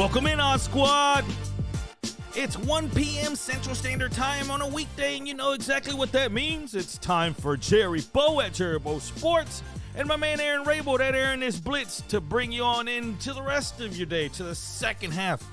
Welcome in, Oz Squad. It's 1 p.m. Central Standard Time on a weekday, and you know exactly what that means. It's time for Jerry Bow at Jerry Bow Sports and my man Aaron Rabel at Aaron is Blitz to bring you on into the rest of your day, to the second half.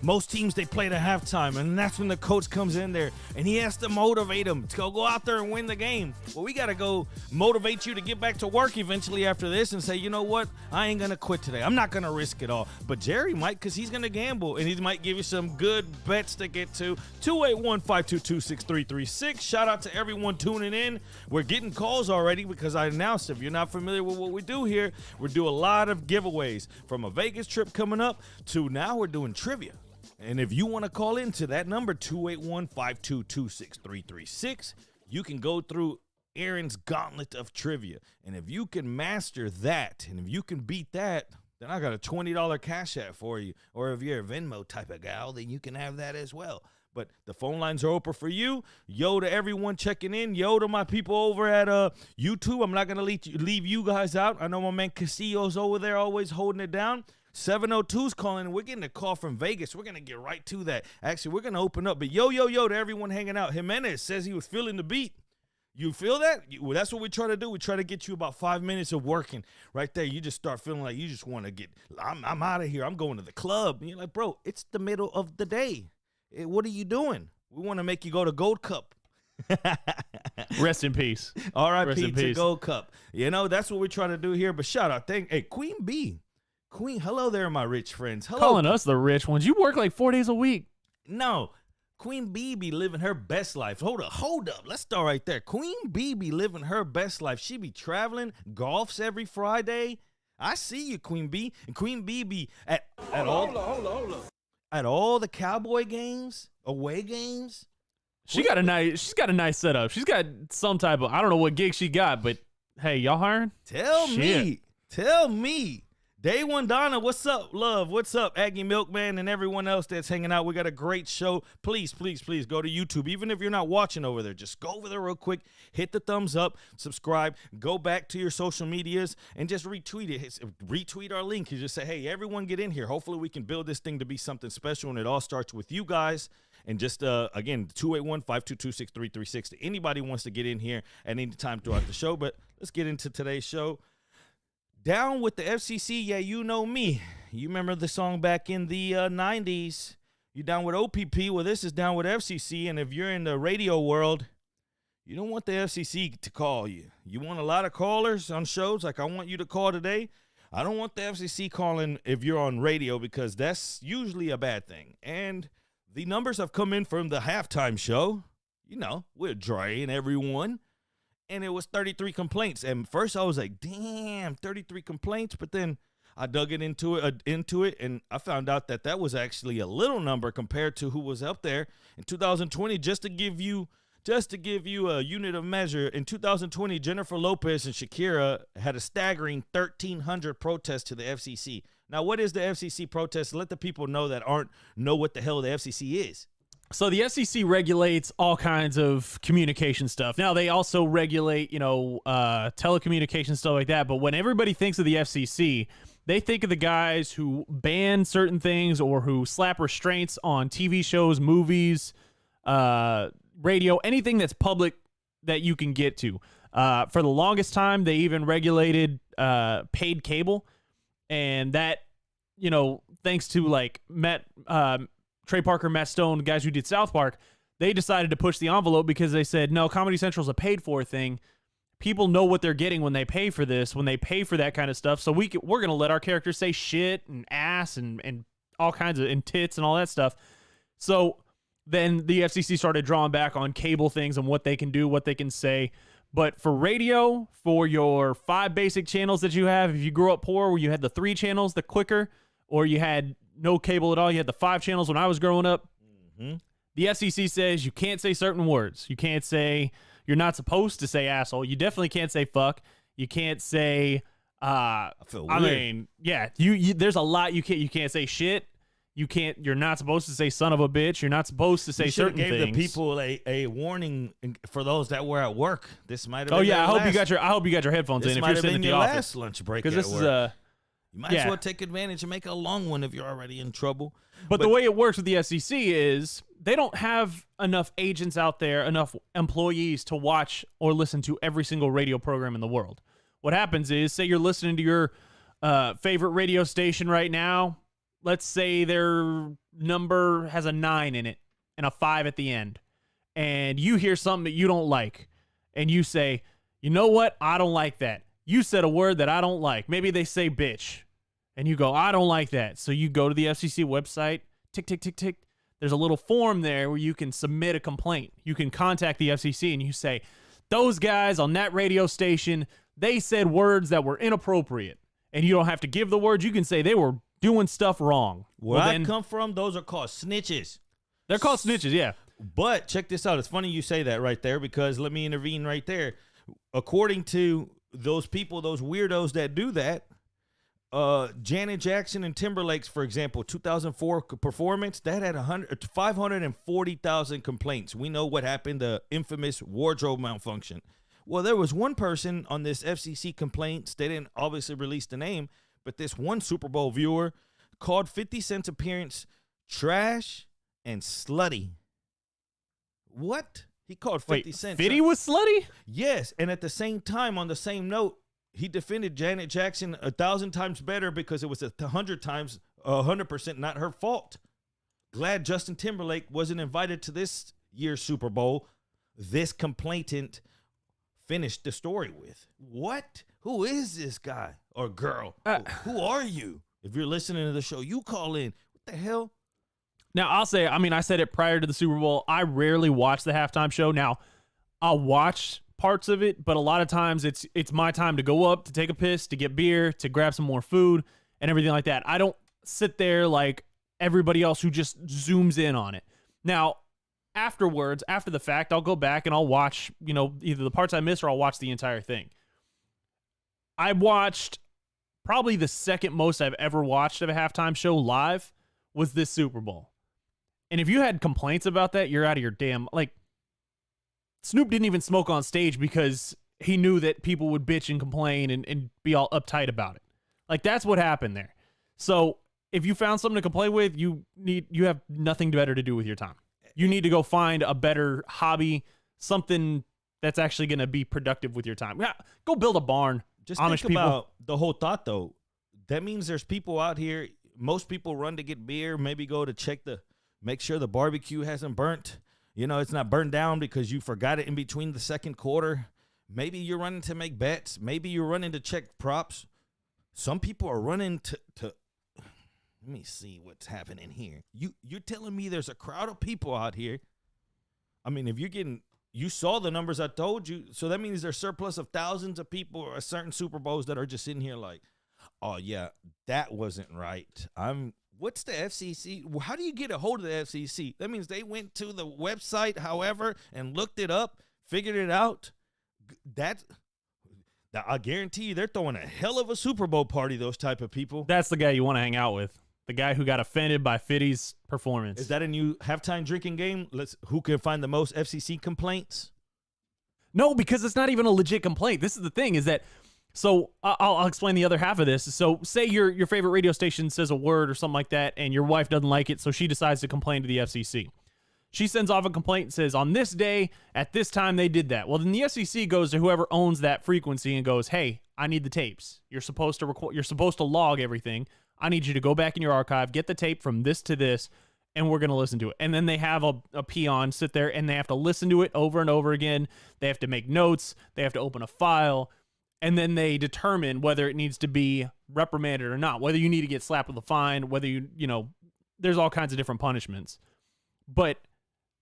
Most teams, they play to halftime, and that's when the coach comes in there, and he has to motivate them to go out there and win the game. Well, we got to go motivate you to get back to work eventually after this and say, you know what, I ain't going to quit today. I'm not going to risk it all. But Jerry might, because he's going to gamble, and he might give you some good bets to get to. 281-522-6336. Shout out to everyone tuning in. We're getting calls already because I announced, if you're not familiar with what we do here, we do a lot of giveaways, from a Vegas trip coming up to now we're doing trivia. And if you want to call into that number, 281-522-6336, you can go through Aaron's gauntlet of trivia. And if you can master that, and if you can beat that, then I got a $20 cash app for you. Or if you're a Venmo type of gal, then you can have that as well. But the phone lines are open for you. Yo to everyone checking in. Yo to my people over at YouTube. I'm not going to leave you guys out. I know my man Casillo's over there always holding it down. 702's calling, and we're getting a call from Vegas. We're going to get right to that. Actually, we're going to open up. But yo to everyone hanging out. Jimenez says he was feeling the beat. You feel that? Well, that's what we try to do. We try to get you about 5 minutes of working right there. You just start feeling like you just want to get, I'm out of here. I'm going to the club. And you're like, bro, it's the middle of the day. What are you doing? We want to make you go to Gold Cup. Rest in peace. R.I.P. to Gold Cup. You know, that's what we try to do here. But shout out. Hey, Queen B. Queen, hello there, my rich friends. Hello. Calling us the rich ones. You work like 4 days a week. No. Queen B be living her best life. Hold up. Let's start right there. Queen B be living her best life. She be traveling, golfs every Friday. I see you, Queen B. And Queen B be at all the Cowboy games, away games. She's got a nice setup. She's got some type of, I don't know what gig she got, but hey, y'all hiring? Tell me. Day One Donna, what's up, love? What's up, Aggie Milkman and everyone else that's hanging out? We got a great show. Please go to YouTube. Even if you're not watching over there, just go over there real quick, hit the thumbs up, subscribe, go back to your social medias, and just retweet it. Retweet our link. You just say, hey, everyone get in here. Hopefully we can build this thing to be something special, and it all starts with you guys. And just, again, 281-522-6336. Anybody wants to get in here at any time throughout the show. But let's get into today's show. Down with the FCC, yeah, you know me. You remember the song back in the 90s. You down with OPP? Well, this is down with FCC, and if you're in the radio world, you don't want the FCC to call you. You want a lot of callers on shows like I want you to call today. I don't want the FCC calling if you're on radio because that's usually a bad thing. And the numbers have come in from the halftime show. You know, with Dre and everyone. And it was 33 complaints. And first I was like, damn, 33 complaints. But then I dug into it, and I found out that was actually a little number compared to who was up there in 2020. Just to give you a unit of measure, in 2020, Jennifer Lopez and Shakira had a staggering 1,300 protests to the FCC. Now, what is the FCC protest? Let the people know that know what the hell the FCC is. So the FCC regulates all kinds of communication stuff. Now, they also regulate, telecommunication stuff like that. But when everybody thinks of the FCC, they think of the guys who ban certain things or who slap restraints on TV shows, movies, radio, anything that's public that you can get to. For the longest time, they even regulated paid cable. And that, thanks to like Trey Parker, Matt Stone, the guys who did South Park, they decided to push the envelope because they said, no, Comedy Central's a paid-for thing. People know what they're getting when they pay for this, when they pay for that kind of stuff. So we're going to let our characters say shit and ass and all kinds of, and tits and all that stuff. So then the FCC started drawing back on cable things and what they can do, what they can say. But for radio, for your 5 basic channels that you have, if you grew up poor where you had the 3 channels, the clicker, or you had no cable at all, you had the 5 channels when I was growing up, The FCC says you can't say certain words. You can't say, you're not supposed to say asshole. You definitely can't say fuck. You can't say, I feel weird. I mean, yeah, you there's a lot you can't say shit. You're not supposed to say son of a bitch. You're not supposed to say certain things. Gave the people a warning for those that were at work. This might have been I hope you got your headphones in if you're sitting at the office. Last lunch break. Because this work. You might as well take advantage and make a long one if you're already in trouble. But the way it works with the FCC is they don't have enough agents out there, enough employees to watch or listen to every single radio program in the world. What happens is, say you're listening to your favorite radio station right now. Let's say their number has a 9 in it and a 5 at the end. And you hear something that you don't like. And you say, you know what? I don't like that. You said a word that I don't like. Maybe they say bitch. And you go, I don't like that. So you go to the FCC website, tick, tick, tick, tick. There's a little form there where you can submit a complaint. You can contact the FCC and you say, those guys on that radio station, they said words that were inappropriate. And you don't have to give the words. You can say they were doing stuff wrong. Where I come from, those are called snitches. They're called snitches, yeah. But check this out. It's funny you say that right there, because let me intervene right there. According to those people, those weirdos that do that, Janet Jackson and Timberlake's, for example, 2004 performance, that had 540,000 complaints. We know what happened, the infamous wardrobe malfunction. Well, there was one person on this FCC complaints. They didn't obviously release the name, but this one Super Bowl viewer called 50 Cent's appearance trash and slutty. What? He called 50 Cent. 50 was slutty? Yes, and at the same time, on the same note, he defended Janet Jackson 1,000 times better because it was 100% not her fault. Glad Justin Timberlake wasn't invited to this year's Super Bowl. This complainant finished the story with. What? Who is this guy or girl? Who are you? If you're listening to the show, you call in. What the hell? Now, I'll say, I said it prior to the Super Bowl. I rarely watch the halftime show. Now, I'll watch parts of it, but a lot of times it's my time to go up, to take a piss, to get beer, to grab some more food, and everything like that. I don't sit there like everybody else who just zooms in on it. Now, afterwards, after the fact, I'll go back and I'll watch, either the parts I missed or I'll watch the entire thing. I watched probably the second most I've ever watched of a halftime show live was this Super Bowl. And if you had complaints about that, you're out of your damn, Snoop didn't even smoke on stage because he knew that people would bitch and complain and be all uptight about it. That's what happened there. So if you found something to complain with, you have nothing better to do with your time. You need to go find a better hobby, something that's actually going to be productive with your time. Yeah, go build a barn. Just Amish think about the whole thought, though. That means there's people out here. Most people run to get beer, maybe go to make sure the barbecue hasn't burnt. It's not burned down because you forgot it in between the second quarter. Maybe you're running to make bets. Maybe you're running to check props. Some people are running to let me see what's happening here. You're telling me there's a crowd of people out here. If you saw the numbers I told you, so that means there's surplus of thousands of people at certain Super Bowls that are just sitting here like, oh yeah, that wasn't right. What's the FCC? How do you get a hold of the FCC? That means they went to the website, however, and looked it up, figured it out. I guarantee you they're throwing a hell of a Super Bowl party, those type of people. That's the guy you want to hang out with. The guy who got offended by 50's performance. Is that a new halftime drinking game? Who can find the most FCC complaints? No, because it's not even a legit complaint. This is the thing, is that, so I'll explain the other half of this. So say your favorite radio station says a word or something like that, and your wife doesn't like it, so she decides to complain to the FCC. She sends off a complaint and says, on this day, at this time, they did that. Well, then the FCC goes to whoever owns that frequency and goes, hey, I need the tapes. You're supposed to record. You're supposed to log everything. I need you to go back in your archive, get the tape from this to this, and we're going to listen to it. And then they have a peon sit there, and they have to listen to it over and over again. They have to make notes. They have to open a file. And then they determine whether it needs to be reprimanded or not, whether you need to get slapped with a fine, whether there's all kinds of different punishments. But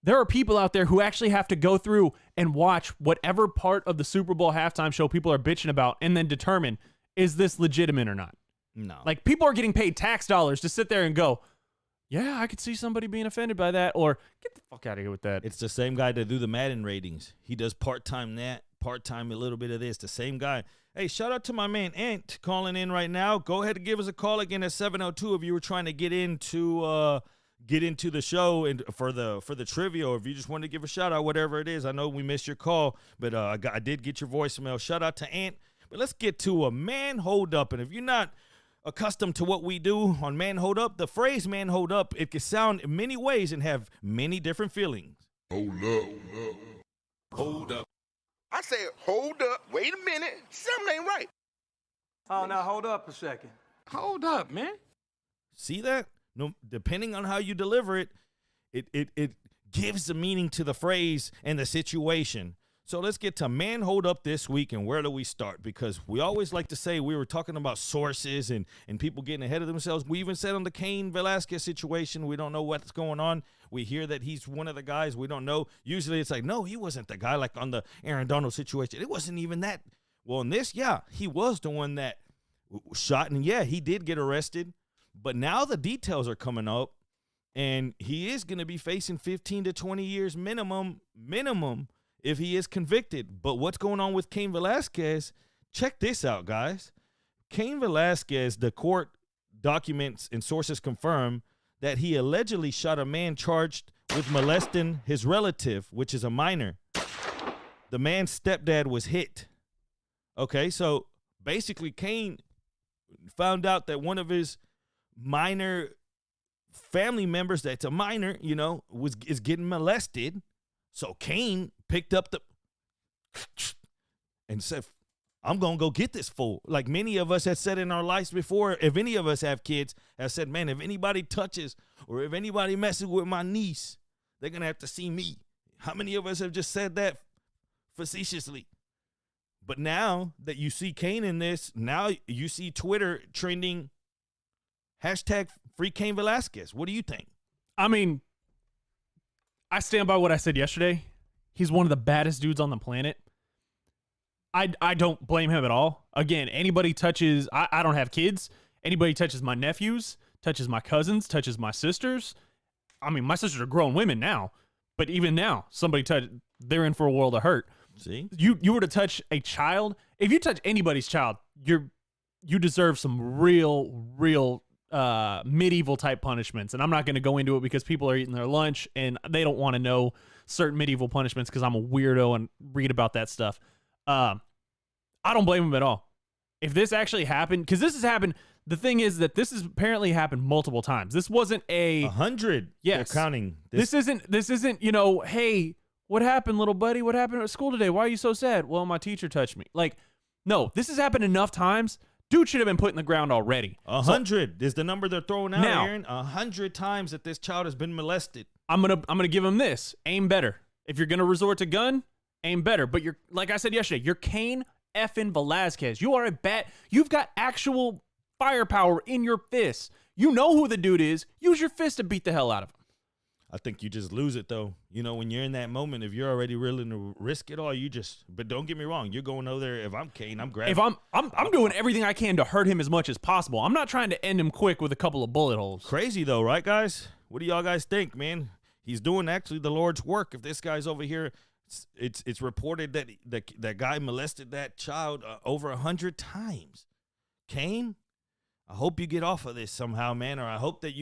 there are people out there who actually have to go through and watch whatever part of the Super Bowl halftime show people are bitching about and then determine, is this legitimate or not? No. People are getting paid tax dollars to sit there and go, yeah, I could see somebody being offended by that, or get the fuck out of here with that. It's the same guy that do the Madden ratings. He does part-time that, part-time a little bit of this, the same guy. Hey, shout out to my man Ant calling in right now. Go ahead and give us a call again at 702 if you were trying to get into the show and for the trivia, or if you just wanted to give a shout out, whatever it is. I know we missed your call, but I did get your voicemail. Shout out to Ant. But let's get to a man hold up. And if you're not accustomed to what we do on Man Hold Up, the phrase Man Hold Up, it can sound in many ways and have many different feelings. Hold up. Hold up. I said, hold up. Wait a minute. Something ain't right. Oh, now hold up a second. Hold up, man. See that? No, depending on how you deliver it, it gives the meaning to the phrase and the situation. So let's get to Man Hold Up this week, and where do we start? Because we always like to say we were talking about sources and people getting ahead of themselves. We even said on the Cain Velasquez situation, we don't know what's going on. We hear that he's one of the guys. We don't know. Usually it's like, no, he wasn't the guy, like on the Aaron Donald situation. It wasn't even that. Well, in this, yeah, he was the one that shot, and yeah, he did get arrested. But now the details are coming up, and he is going to be facing 15 to 20 years minimum, if he is convicted. But what's going on with Cain Velasquez? Check this out, guys. Cain Velasquez, the court documents and sources confirm that he allegedly shot a man charged with molesting his relative, which is a minor. The man's stepdad was hit. Okay, so basically Cain found out that one of his minor family members, that's a minor, is getting molested. So Cain picked up and said, I'm going to go get this fool. Like many of us have said in our lives before, if any of us have kids, have said, man, if anybody touches or if anybody messes with my niece, they're going to have to see me. How many of us have just said that facetiously? But now that you see Cain in this, now you see Twitter trending hashtag free Cain Velasquez. What do you think? I mean, I stand by what I said yesterday. He's one of the baddest dudes on the planet. I don't blame him at all. Again, anybody touches, I don't have kids. Anybody touches my nephews, touches my cousins, touches my sisters. I mean, my sisters are grown women now, but even now, they're in for a world of hurt. See? You were to touch a child. If you touch anybody's child, you deserve some real medieval type punishments. And I'm not going to go into it because people are eating their lunch and they don't want to know certain medieval punishments because I'm a weirdo and read about that stuff. I don't blame him at all. If this actually happened, because this has happened, the thing is that this has apparently happened multiple times. This wasn't 100. Yes. They're counting. This isn't, hey, what happened, little buddy? What happened at school today? Why are you so sad? Well, my teacher touched me. Like, no, this has happened enough times. Dude should have been put in the ground already. 100 is the number they're throwing out, now, Aaron. 100 times that this child has been molested. I'm gonna give him this. Aim better. If you're gonna resort to gun, aim better. But you're, like I said yesterday, you're Cain effing Velasquez. You are you've got actual firepower in your fists. You know who the dude is. Use your fist to beat the hell out of him. I think you just lose it, though. When you're in that moment, if you're already willing to risk it all, but don't get me wrong, you're going over there. If I'm Cain, I'm grabbing. If I'm doing everything I can to hurt him as much as possible. I'm not trying to end him quick with a couple of bullet holes. Crazy though, right, guys? What do y'all guys think, man? He's doing actually the Lord's work. If this guy's over here, it's reported that that guy molested that child over 100 times. Cain, I hope you get off of this somehow, man, or I hope that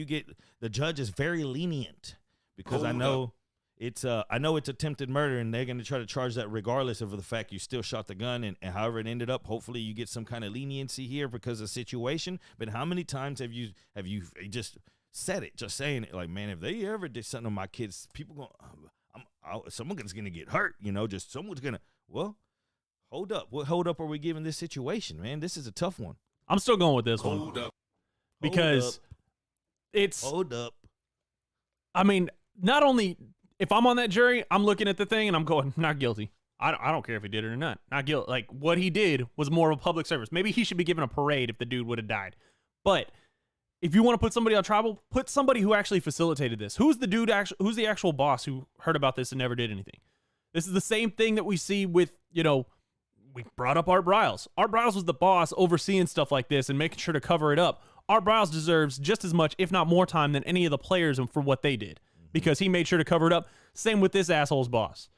the judge is very lenient. Because I know it's attempted murder, and they're going to try to charge that regardless of the fact you still shot the gun, and however it ended up. Hopefully, you get some kind of leniency here because of the situation. But how many times have you just said it, just saying it, like, man, if they ever did something to my kids, people someone's going to get hurt. Just someone's going to. Well, hold up. What hold up are we giving this situation, man? This is a tough one. I'm still going with this one. Hold up. Because it's. Hold up. I mean. Not only, if I'm on that jury, I'm looking at the thing and I'm going, not guilty. I don't care if he did it or not. Not guilty. Like, what he did was more of a public service. Maybe he should be given a parade if the dude would have died. But if you want to put somebody on trial, put somebody who actually facilitated this. Who's the actual boss who heard about this and never did anything? This is the same thing that we see with, we brought up Art Briles. Art Briles was the boss overseeing stuff like this and making sure to cover it up. Art Briles deserves just as much, if not more time than any of the players for what they did. Because he made sure to cover it up. Same with this asshole's boss.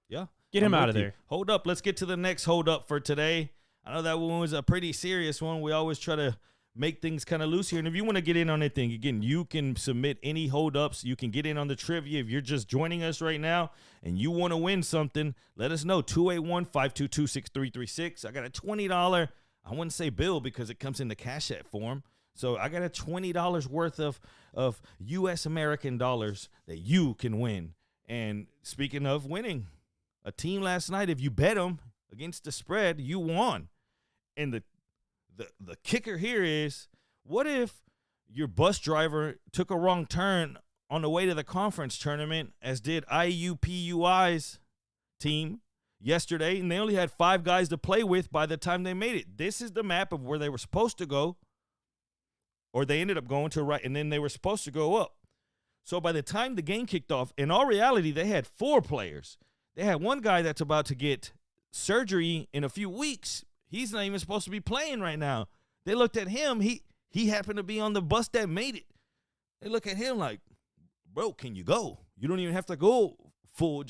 Yeah. Get him out of there. Hold up. Let's get to the next hold up for today. I know that one was a pretty serious one. We always try to make things kind of loose here. And if you want to get in on anything, again, you can submit any hold ups. You can get in on the trivia. If you're just joining us right now and you want to win something, let us know. 281-522-6336. I got a $20 I wouldn't say bill because it comes in the Cash App form. So I got a $20 worth of U.S. American dollars that you can win. And speaking of winning, a team last night, if you bet them against the spread, you won. And the kicker here is, what if your bus driver took a wrong turn on the way to the conference tournament, as did IUPUI's team yesterday, and they only had 5 guys to play with by the time they made it? This is the map of where they were supposed to go, or they ended up going to right, and then they were supposed to go up. So by the time the game kicked off, in all reality, they had 4 players. They had one guy that's about to get surgery in a few weeks. He's not even supposed to be playing right now. They looked at him. He happened to be on the bus that made it. They look at him like, bro, can you go? You don't even have to go full.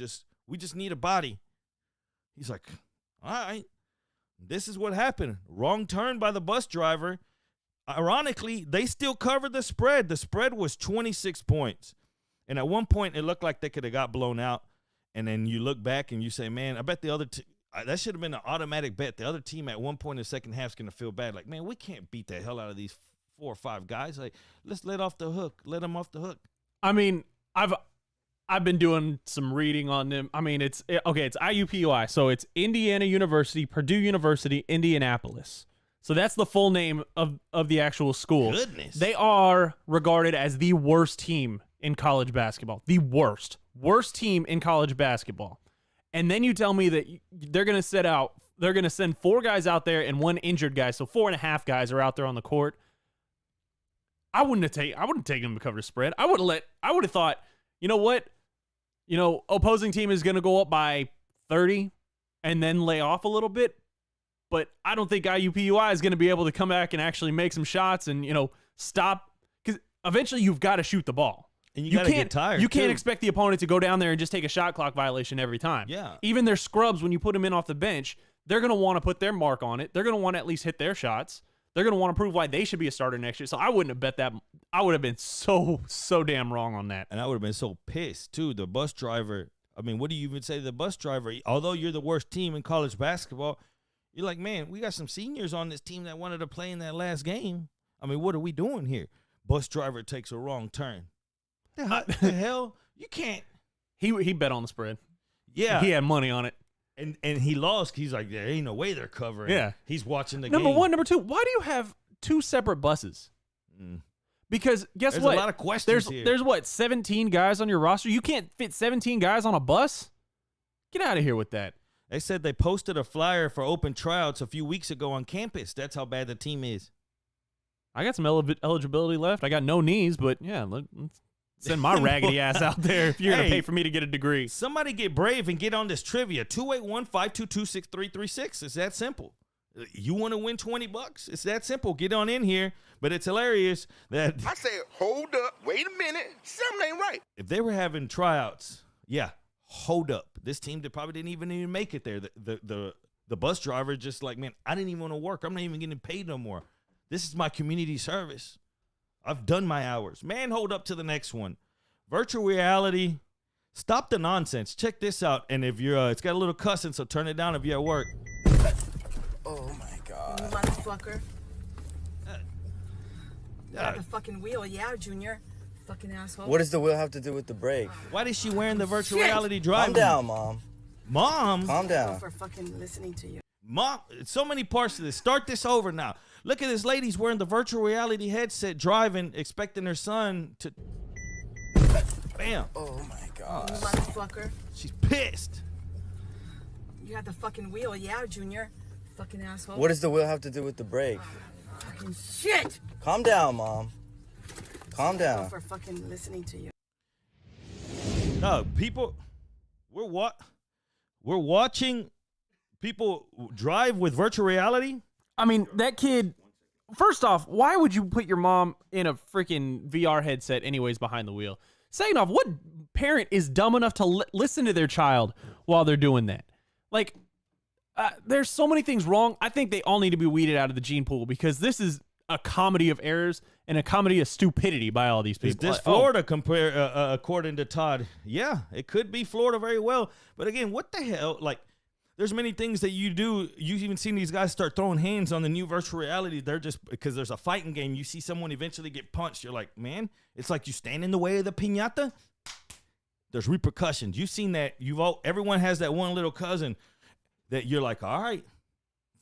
We just need a body. He's like, all right. This is what happened. Wrong turn by the bus driver. Ironically, they still covered the spread. The spread was 26 points. And at one point, it looked like they could have got blown out. And then you look back and you say, man, I bet the other that should have been an automatic bet. The other team at one point in the second half is going to feel bad. Like, man, we can't beat the hell out of these 4 or 5 guys. Like, let's let them off the hook. I mean, I've been doing some reading on them. I mean, it's IUPUI, so it's Indiana University, Purdue University, Indianapolis. So that's the full name of the actual school. Goodness. They are regarded as the worst team in college basketball. The worst team in college basketball. And then you tell me that they're going to send 4 guys out there and 1 injured guy. So 4.5 guys are out there on the court. I wouldn't have taken them to cover the spread. I would have thought, you know what? Opposing team is going to go up by 30 and then lay off a little bit. But I don't think IUPUI is going to be able to come back and actually make some shots and, stop. Because eventually you've got to shoot the ball. And you got to get tired. You can't too. expect the opponent to go down there and just take a shot clock violation every time. Yeah. Even their scrubs, when you put them in off the bench, they're going to want to put their mark on it. They're going to want to at least hit their shots. They're going to want to prove why they should be a starter next year. So I wouldn't have bet that. I would have been so damn wrong on that. And I would have been so pissed, too. The bus driver, I mean, what do you even say to the bus driver? Although you're the worst team in college basketball, you're like, man, we got some seniors on this team that wanted to play in that last game. I mean, what are we doing here? Bus driver takes a wrong turn. What the hell? You can't. He bet on the spread. Yeah. He had money on it. And he lost. He's like, there ain't no way they're covering. Yeah. He's watching the Number game. 1, number 2, why do you have 2 separate buses? Because guess There's what? a lot of questions here. There's what, 17 guys on your roster? You can't fit 17 guys on a bus? Get out of here with that. They said they posted a flyer for open tryouts a few weeks ago on campus. That's how bad the team is. I got some eligibility left. I got no knees, but yeah, let's send my raggedy ass out there if you're going to pay for me to get a degree. Somebody get brave and get on this trivia. 281-522-6336. It's that simple. You want to win $20? It's that simple. Get on in here. But it's hilarious that I said, hold up, wait a minute, something ain't right. if they were having tryouts, yeah, hold up. This team that probably didn't even make it there. The bus driver just like, man, I didn't even want to work. I'm not even getting paid no more. This is my community service. I've done my hours. Man, hold up to the next one. Virtual reality. Stop the nonsense. Check this out. And if you're, it's got a little cussing, so turn it down if you're at work. Oh my God. You motherfucker. Got the fucking wheel, yeah, Junior. Fucking asshole. What does the wheel have to do with the brake? Why is she wearing the virtual Shit. reality driving? Calm down, Mom. Mom? Calm down. For fucking listening to you. Mom, so many parts to this. Start this over now. Look at this lady's wearing the virtual reality headset, driving, expecting her son to. Bam. Oh my You God. motherfucker. She's pissed. You got the fucking wheel, yeah, Junior. Fucking asshole. What does the wheel have to do with the brake? Fucking shit. Calm down, Mom. Calm down. For fucking listening to you. No, people, we're watching people drive with virtual reality. I mean, that kid, first off, why would you put your mom in a freaking VR headset anyways behind the wheel? Second off, what parent is dumb enough to listen to their child while they're doing that? Like, there's so many things wrong. I think they all need to be weeded out of the gene pool because this is a comedy of errors and a comedy of stupidity by all these people. Is this Florida according to Todd? Yeah, it could be Florida very well. But again, what the hell? Like, There's many things that you do. You've even seen these guys start throwing hands on the new virtual reality. They're just because there's a fighting game. You see someone eventually get punched. You're like, man, it's like you stand in the way of the piñata. There's repercussions. You've seen that. Everyone has that one little cousin that you're like, all right,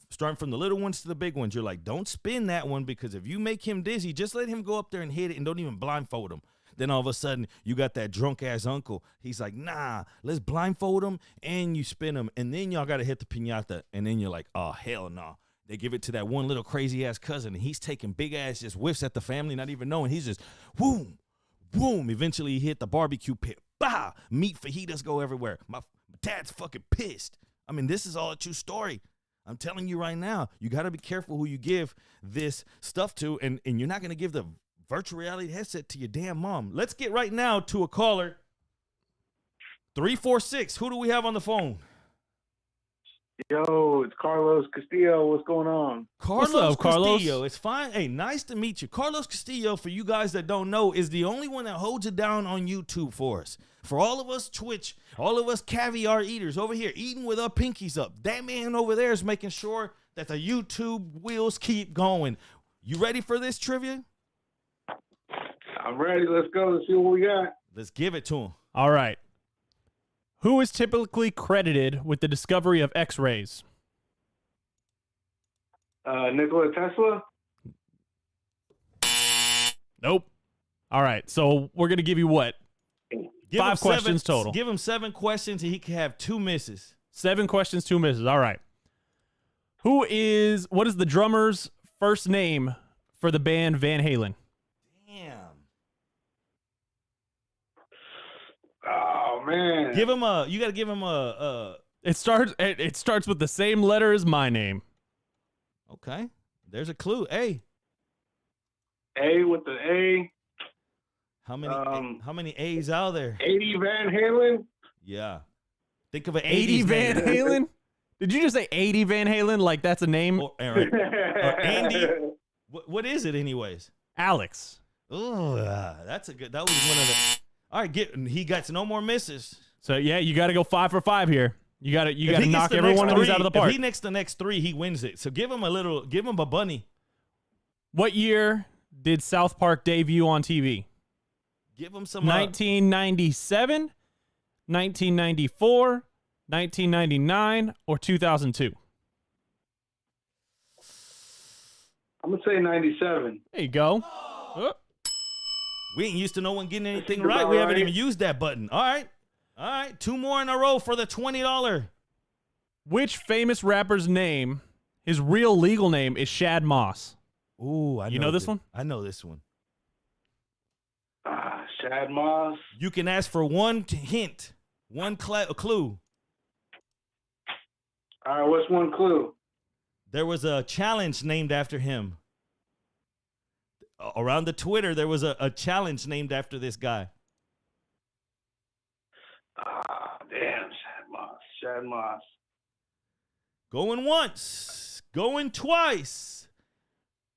starting from the little ones to the big ones. You're like, don't spin that one because if you make him dizzy, just let him go up there and hit it and don't even blindfold him. Then all of a sudden, you got that drunk-ass uncle. He's like, nah, let's blindfold him and you spin him. And then y'all got to hit the piñata. And then you're like, oh, hell no. They give it to that one little crazy-ass cousin, and he's taking big-ass just whiffs at the family, not even knowing. He's just, boom, boom. Eventually, he hit the barbecue pit. Bah! Meat fajitas go everywhere. My dad's fucking pissed. I mean, this is all a true story. I'm telling you right now, you got to be careful who you give this stuff to, and you're not going to give the virtual reality headset to your damn mom. Let's get right now to a caller. 346. Who do we have on the phone? Yo, it's Carlos Castillo. What's going on? Carlos What's up, Carlos? Castillo. It's fine. Hey, nice to meet you. Carlos Castillo, for you guys that don't know, is the only one that holds it down on YouTube for us. For all of us Twitch, all of us caviar eaters over here eating with our pinkies up. That man over there is making sure that the YouTube wheels keep going. You ready for this trivia? I'm ready. Let's go. Let's see what we got. Let's give it to him. All right. Who is typically credited with the discovery of X-rays? Nikola Tesla. Nope. All right. So we're going to give you what? Give 5 him questions total. Give him 7 questions and he can have 2 misses. 7 questions, 2 misses. All right. What is the drummer's first name for the band Van Halen? Damn. Oh man. You got to give him a It starts with the same letter as my name. okay. There's a clue. A. A with the A. How many A's out there? 80 Van Halen. Yeah. Think of an 80 80s Van name. Halen? Did you just say 80 Van Halen like that's a name? Or Andy. What is it anyways? Alex. Oh, that's a good. That was one of the. All right, he got no more misses. So yeah, you got to go 5 for 5 here. You got to If he gets knock the every next one of these three- out of the park. If he next the next 3, he wins it. So give him a bunny. What year did South Park debut on TV? Give him some. 1997, 1994, 1999, or 2002? I'm gonna say 97. There you go. Oh. We ain't used to no one getting anything About right. We haven't right. even used that button. All right. 2 more in a row for the $20. Which famous rapper's name, his real legal name, is Shad Moss? Ooh, You know this one? I know this one. Shad Moss. You can ask for one hint, one clue. All right, what's one clue? There was a challenge named after him. Around the Twitter, there was a challenge named after this guy. Damn, Shad Moss. Shad Moss. Going once, going twice.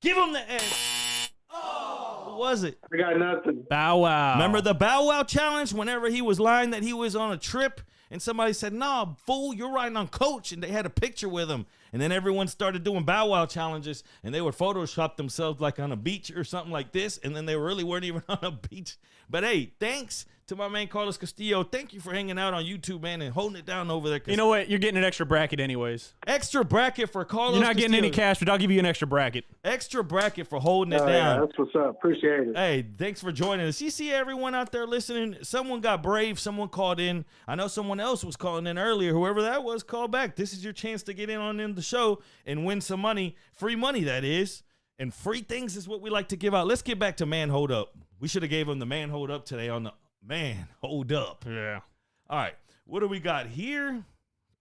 Give him the edge. Oh, what was it? I got nothing. Bow Wow. Remember the Bow Wow challenge? Whenever he was lying that he was on a trip and somebody said, "Nah, fool, you're riding on Coach," and they had a picture with him. And then everyone started doing Bow Wow challenges, and they would Photoshop themselves like on a beach or something like this, and then they really weren't even on a beach. But hey, thanks to my man Carlos Castillo. Thank you for hanging out on YouTube, man, and holding it down over there. You know what? You're getting an extra bracket anyways. Extra bracket for Carlos You're not getting any Castillo. cash, but I'll give you an extra bracket. Extra bracket for holding it Yeah, down. that's what's up. Appreciate it. Hey, thanks for joining us. You see everyone out there listening? Someone got brave. Someone called in. I know someone else was calling in earlier. Whoever that was, call back. This is your chance to get in the show and win some money. Free money, that is. And free things is what we like to give out. Let's get back to Man Hold Up. We should have gave him the Man Hold Up today on the Man Hold Up. Yeah. All right. What do we got here?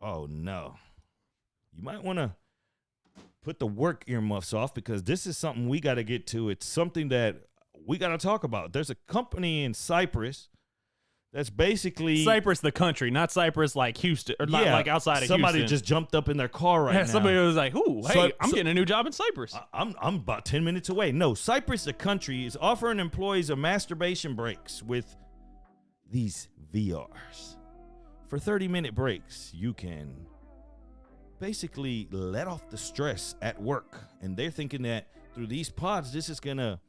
Oh, no. You might want to put the work earmuffs off because this is something we got to get to. It's something that we got to talk about. There's a company in Cyprus that's basically Cyprus, the country, not Cyprus like Houston, or not like outside of somebody Houston. just jumped up in their car right now. Somebody was like, "Ooh, hey, So- I'm getting a new job in Cyprus." I'm about 10 minutes away. No, Cyprus, the country, is offering employees a masturbation breaks with these VRs. For 30-minute breaks, you can basically let off the stress at work, and they're thinking that through these pods, it's gonna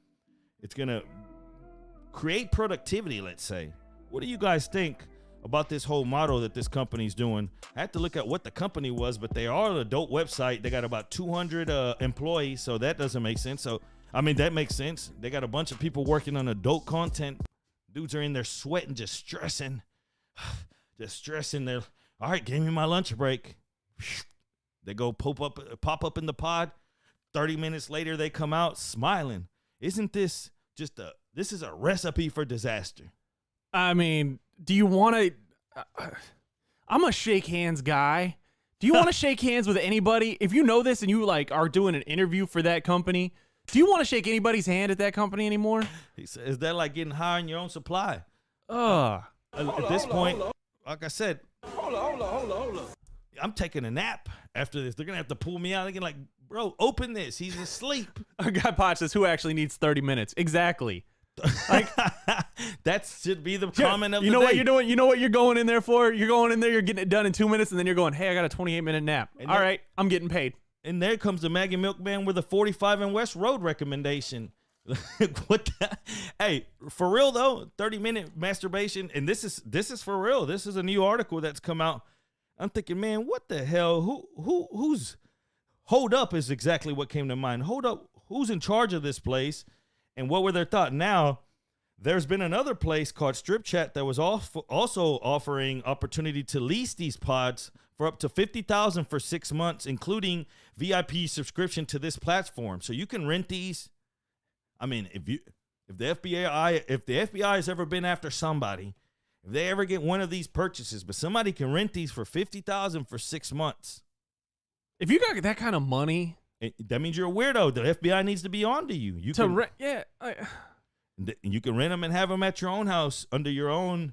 create productivity. Let's say, what do you guys think about this whole model that this company's doing? I had to look at what the company was, but they are an adult website. They got about 200 employees, so that doesn't make sense. So I mean, that makes sense. They got a bunch of people working on adult content. Dudes are in there sweating, just stressing. They're, all right, give me my lunch break. They go pop up in the pod. 30 minutes later, they come out smiling. Isn't this this is a recipe for disaster? I mean, do you want to? I'm a shake hands guy. Do you want to shake hands with anybody? If you know this and you like are doing an interview for that company, do you want to shake anybody's hand at that company anymore? Is that like getting high on your own supply? Ugh. At this point, like I said, hold on. I'm taking a nap after this. They're gonna have to pull me out again. Like, bro, open this. He's asleep. Our guy Potch says, "Who actually needs 30 minutes?" Exactly. Like, that should be the comment of the day. You know what you're doing? You know what you're going in there for? You're going in there, you're getting it done in 2 minutes, and then you're going, hey, I got a 28-minute nap. All right, I'm getting paid. And there comes the Maggie Milkman with a 45 and West Road recommendation. What the? Hey, for real though, 30-minute masturbation, and this is for real. This is a new article that's come out. I'm thinking, man, what the hell? Who's Hold Up is exactly what came to mind. Hold Up, who's in charge of this place? And what were their thoughts? Now, there's been another place called Strip Chat that was also offering opportunity to lease these pods for up to $50,000 for 6 months, including VIP subscription to this platform. So you can rent these. I mean, if the FBI has ever been after somebody, if they ever get one of these purchases, but somebody can rent these for $50,000 for 6 months. If you got that kind of money, that means you're a weirdo. The FBI needs to be onto you. You can rent them and have them at your own house under your own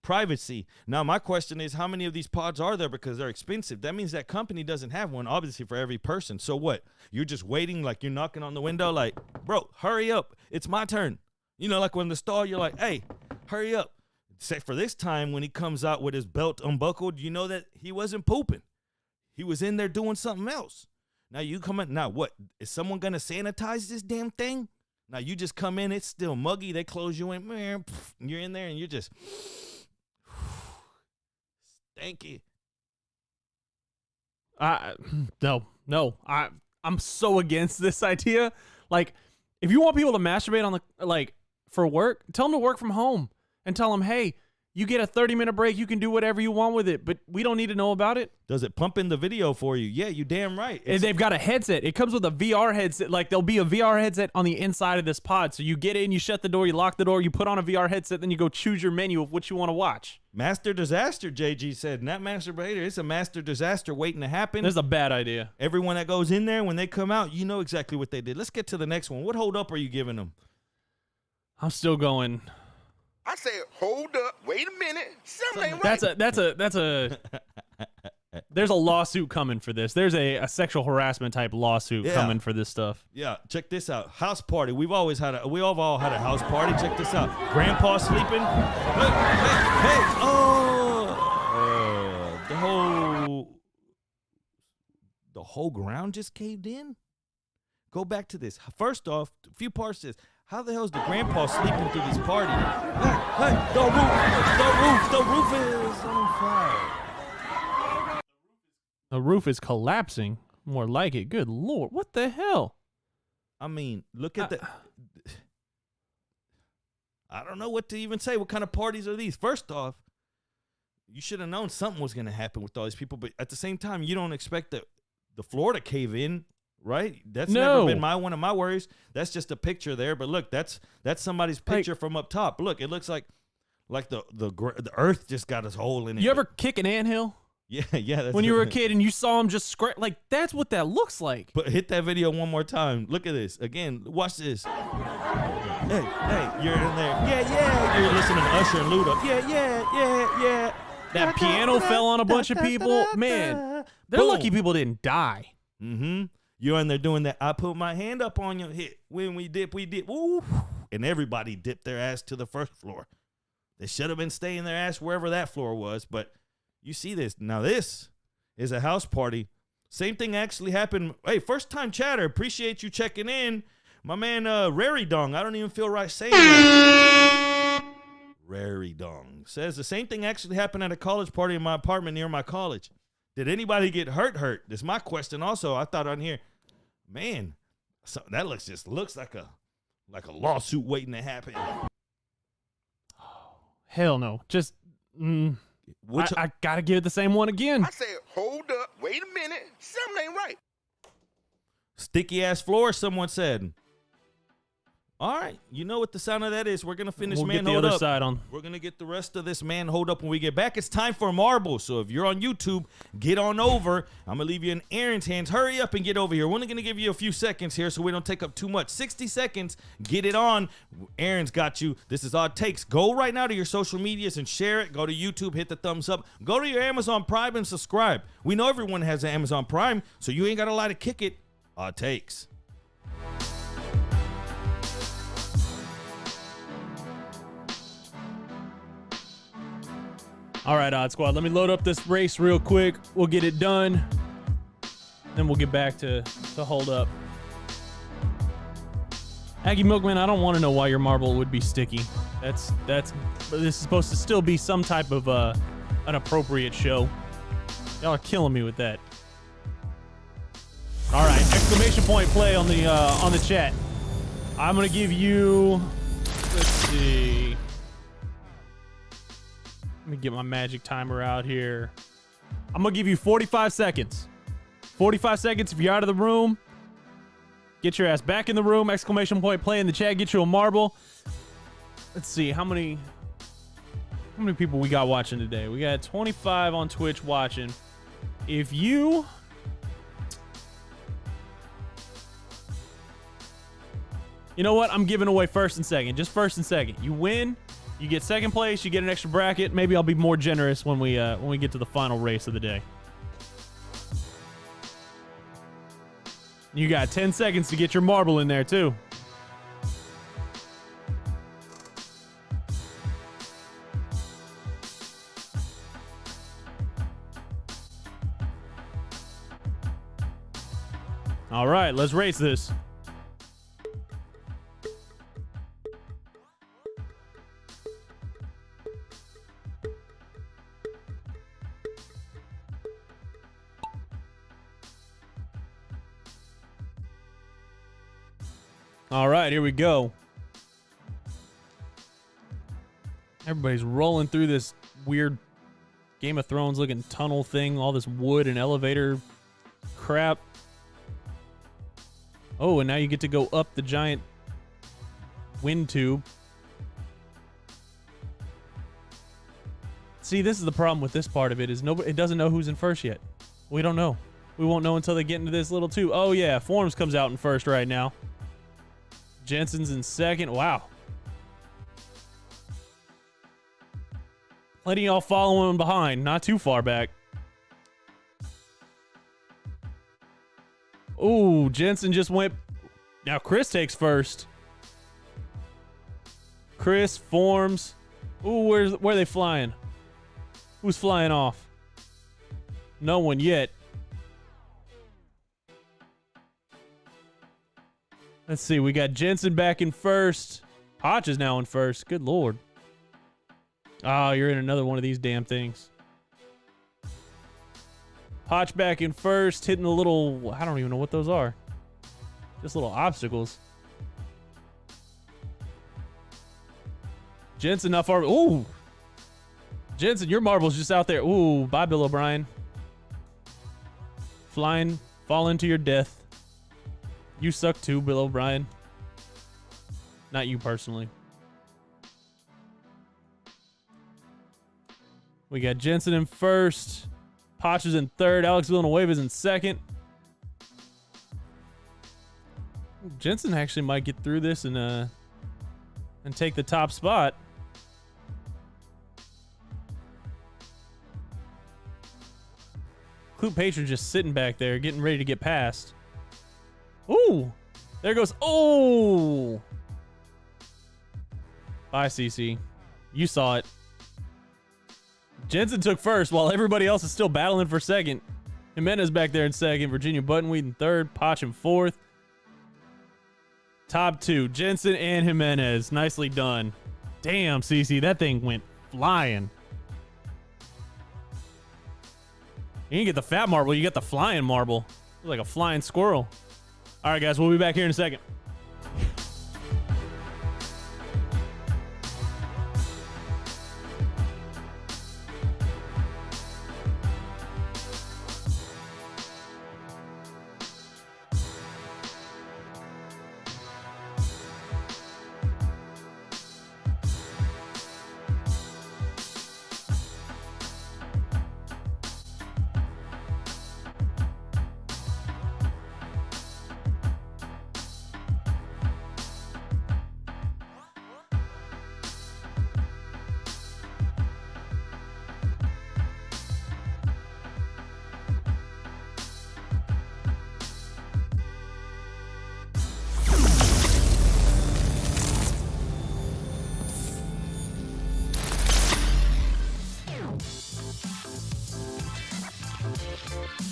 privacy. Now, my question is, how many of these pods are there? Because they're expensive. That means that company doesn't have one, obviously, for every person. So what? You're just waiting, like you're knocking on the window, like, bro, hurry up. It's my turn. You know, like when the stall, you're like, hey, hurry up. Except for this time when he comes out with his belt unbuckled, you know that he wasn't pooping. He was in there doing something else. Now you come in. Now what? Is someone going to sanitize this damn thing? Now you just come in. It's still muggy. They close you in. Man, you're in there and you're just stanky. No. I'm so against this idea. Like, if you want people to masturbate on for work, tell them to work from home and tell them, hey, you get a 30-minute break. You can do whatever you want with it, but we don't need to know about it. Does it pump in the video for you? Yeah, you damn right. And they've got a headset. It comes with a VR headset. Like, there'll be a VR headset on the inside of this pod. So you get in, you shut the door, you lock the door, you put on a VR headset, then you go choose your menu of what you want to watch. Master disaster, JG said. Not masturbator. It's a master disaster waiting to happen. That's a bad idea. Everyone that goes in there, when they come out, you know exactly what they did. Let's get to the next one. What hold up are you giving them? I'm still going. I said, hold up, wait a minute, something ain't right. That's a there's a lawsuit coming for this. There's a sexual harassment type lawsuit coming for this stuff. Yeah, check this out. House party. We've all had a house party. Check this out. Grandpa sleeping. Hey. The whole ground just caved in. Go back to this. First off, a few parts to this. How the hell is the grandpa sleeping through this party? Hey, the roof is on fire. The roof is collapsing. More like it. Good Lord. What the hell? I mean, look at I don't know what to even say. What kind of parties are these? First off, you should have known something was going to happen with all these people. But at the same time, you don't expect the floor to cave in. Right? That's never been one of my worries. That's just a picture there. But look, that's somebody's picture from up top. Look, it looks like the earth just got a hole in it. You ever kick an anthill? Yeah. That's when you were a kid and you saw him just scratch, like that's what that looks like. But hit that video one more time. Look at this again. Watch this. Hey, you're in there. Yeah. You're listening to Usher and Luda. Yeah. That piano fell on a bunch of people. Man, they're lucky people didn't die. Mm-hmm. You're in there doing that. I put my hand up on your hip. When we dip. Woo. And everybody dipped their ass to the first floor. They should have been staying their ass wherever that floor was. But you see this. Now this is a house party Same thing actually happened. Hey, first time chatter. Appreciate you checking in. My man, Rary Dong. I don't even feel right saying that. Rary Dong says the same thing actually happened at a college party in my apartment near my college. Did anybody get hurt? This is my question also. I thought on here, man, so that looks like a lawsuit waiting to happen. Hell no. Just, I gotta give it the same one again. I said, hold up, wait a minute, something ain't right. Sticky ass floor, someone said. All right, you know what the sound of that is. We're gonna finish We'll Man get the Hold other Up. side on. We're gonna get the rest of this Man Hold Up when we get back. It's time for Marble. So if you're on YouTube, get on over. I'm gonna leave you in Aaron's hands. Hurry up and get over here. We're only gonna give you a few seconds here so we don't take up too much. 60 seconds. Get it on. Aaron's got you. This is all it takes. Go right now to your social medias and share it. Go to YouTube, hit the thumbs up. Go to your Amazon Prime and subscribe. We know everyone has an Amazon Prime, so you ain't got a lot to kick it. All it takes. All right, Odd Squad, let me load up this race real quick. We'll get it done. Then we'll get back to Hold Up. Aggie Milkman, I don't want to know why your marble would be sticky. This is supposed to still be some type of an appropriate show. Y'all are killing me with that. All right, exclamation point play on the chat. I'm gonna give you, let's see. Let me get my magic timer out here. I'm gonna give you 45 seconds. 45 seconds. If you're out of the room, get your ass back in the room. Exclamation point play in the chat. Get you a marble. Let's see how many people we got watching today. We got 25 on Twitch watching. If you know what? I'm giving away first and second. Just first and second. You win. You get second place, you get an extra bracket. Maybe I'll be more generous when we get to the final race of the day. You got 10 seconds to get your marble in there too. All right, let's race this. All right, here we go. Everybody's rolling through this weird Game of Thrones looking tunnel thing, all this wood and elevator crap. Oh, and now you get to go up the giant wind tube. See, this is the problem with this part of it is it doesn't know who's in first yet. We don't know. We won't know until they get into this little tube. Oh yeah, Forms comes out in first right now. Jensen's in second. Wow. Plenty of y'all following behind. Not too far back. Ooh, Jensen just went. Now Chris takes first. Chris, Forms. Ooh, where are they flying? Who's flying off? No one yet. Let's see. We got Jensen back in first. Hotch is now in first. Good Lord. Oh, you're in another one of these damn things. Hotch back in first, hitting the little, I don't even know what those are. Just little obstacles. Jensen not far. Ooh. Jensen, your marble's just out there. Ooh, bye, Bill O'Brien. Falling to your death. You suck too, Bill O'Brien. Not you personally. We got Jensen in first. Potch is in third. Alex Villanueva's in second. Jensen actually might get through this and take the top spot. Clue Patron just sitting back there, getting ready to get past. Ooh, there goes. Oh, bye, CC. You saw it. Jensen took first while everybody else is still battling for second. Jimenez back there in second. Virginia Buttonweed in third. Potch in fourth. Top two, Jensen and Jimenez. Nicely done. Damn, CC, that thing went flying. You didn't get the fat marble, you get the flying marble. It was like a flying squirrel. All right, guys, we'll be back here in a second.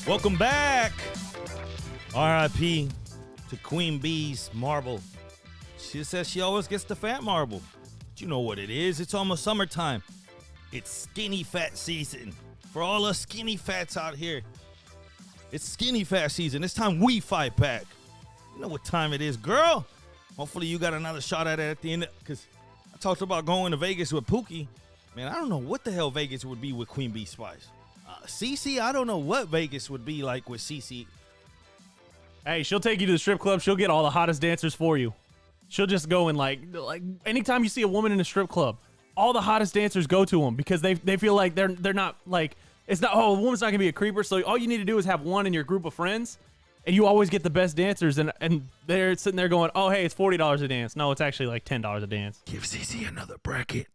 Welcome back. R.I.P. to Queen Bee's marble. She says she always gets the fat marble. But you know what it is. It's almost summertime. It's skinny fat season. For all us skinny fats out here, it's skinny fat season. It's time we fight back. You know what time it is, girl. Hopefully you got another shot at it at the end. Because I talked about going to Vegas with Pookie. Man, I don't know what the hell Vegas would be with Queen Bee Spice. Cece, I don't know what Vegas would be like with Cece. Hey, she'll take you to the strip club. She'll get all the hottest dancers for you. She'll just go and like anytime you see a woman in a strip club, all the hottest dancers go to them because they feel like they're not like, it's not, oh, a woman's not gonna be a creeper. So all you need to do is have one in your group of friends, and you always get the best dancers. And they're sitting there going, oh, hey, it's $40 a dance. No, it's actually like $10 a dance. Give Cece another bracket.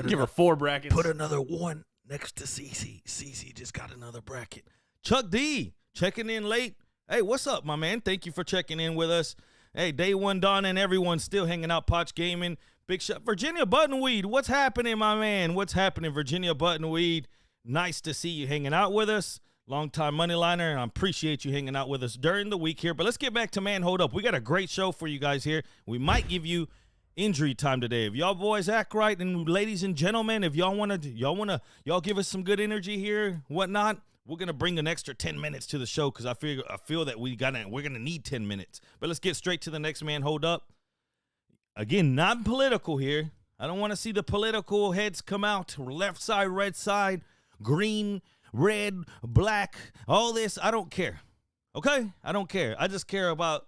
Give her 4 brackets. Put another one next to Cece. Cece just got another bracket. Chuck D, checking in late. Hey, what's up, my man? Thank you for checking in with us. Hey, Day One Don and everyone still hanging out, Potch Gaming. Big shot. Virginia Buttonweed, what's happening, my man? What's happening, Virginia Buttonweed? Nice to see you hanging out with us. Long-time moneyliner, and I appreciate you hanging out with us during the week here. But let's get back to Man Hold Up. We got a great show for you guys here. We might give you injury time today. If y'all boys act right, and ladies and gentlemen, if y'all give us some good energy here, whatnot, we're gonna bring an extra 10 minutes to the show because I feel that we're gonna need 10 minutes. But let's get straight to the next Man Hold Up. Again, not political here. I don't want to see the political heads come out. Left side, red side, green, red, black, all this. I don't care. Okay? I don't care. I just care about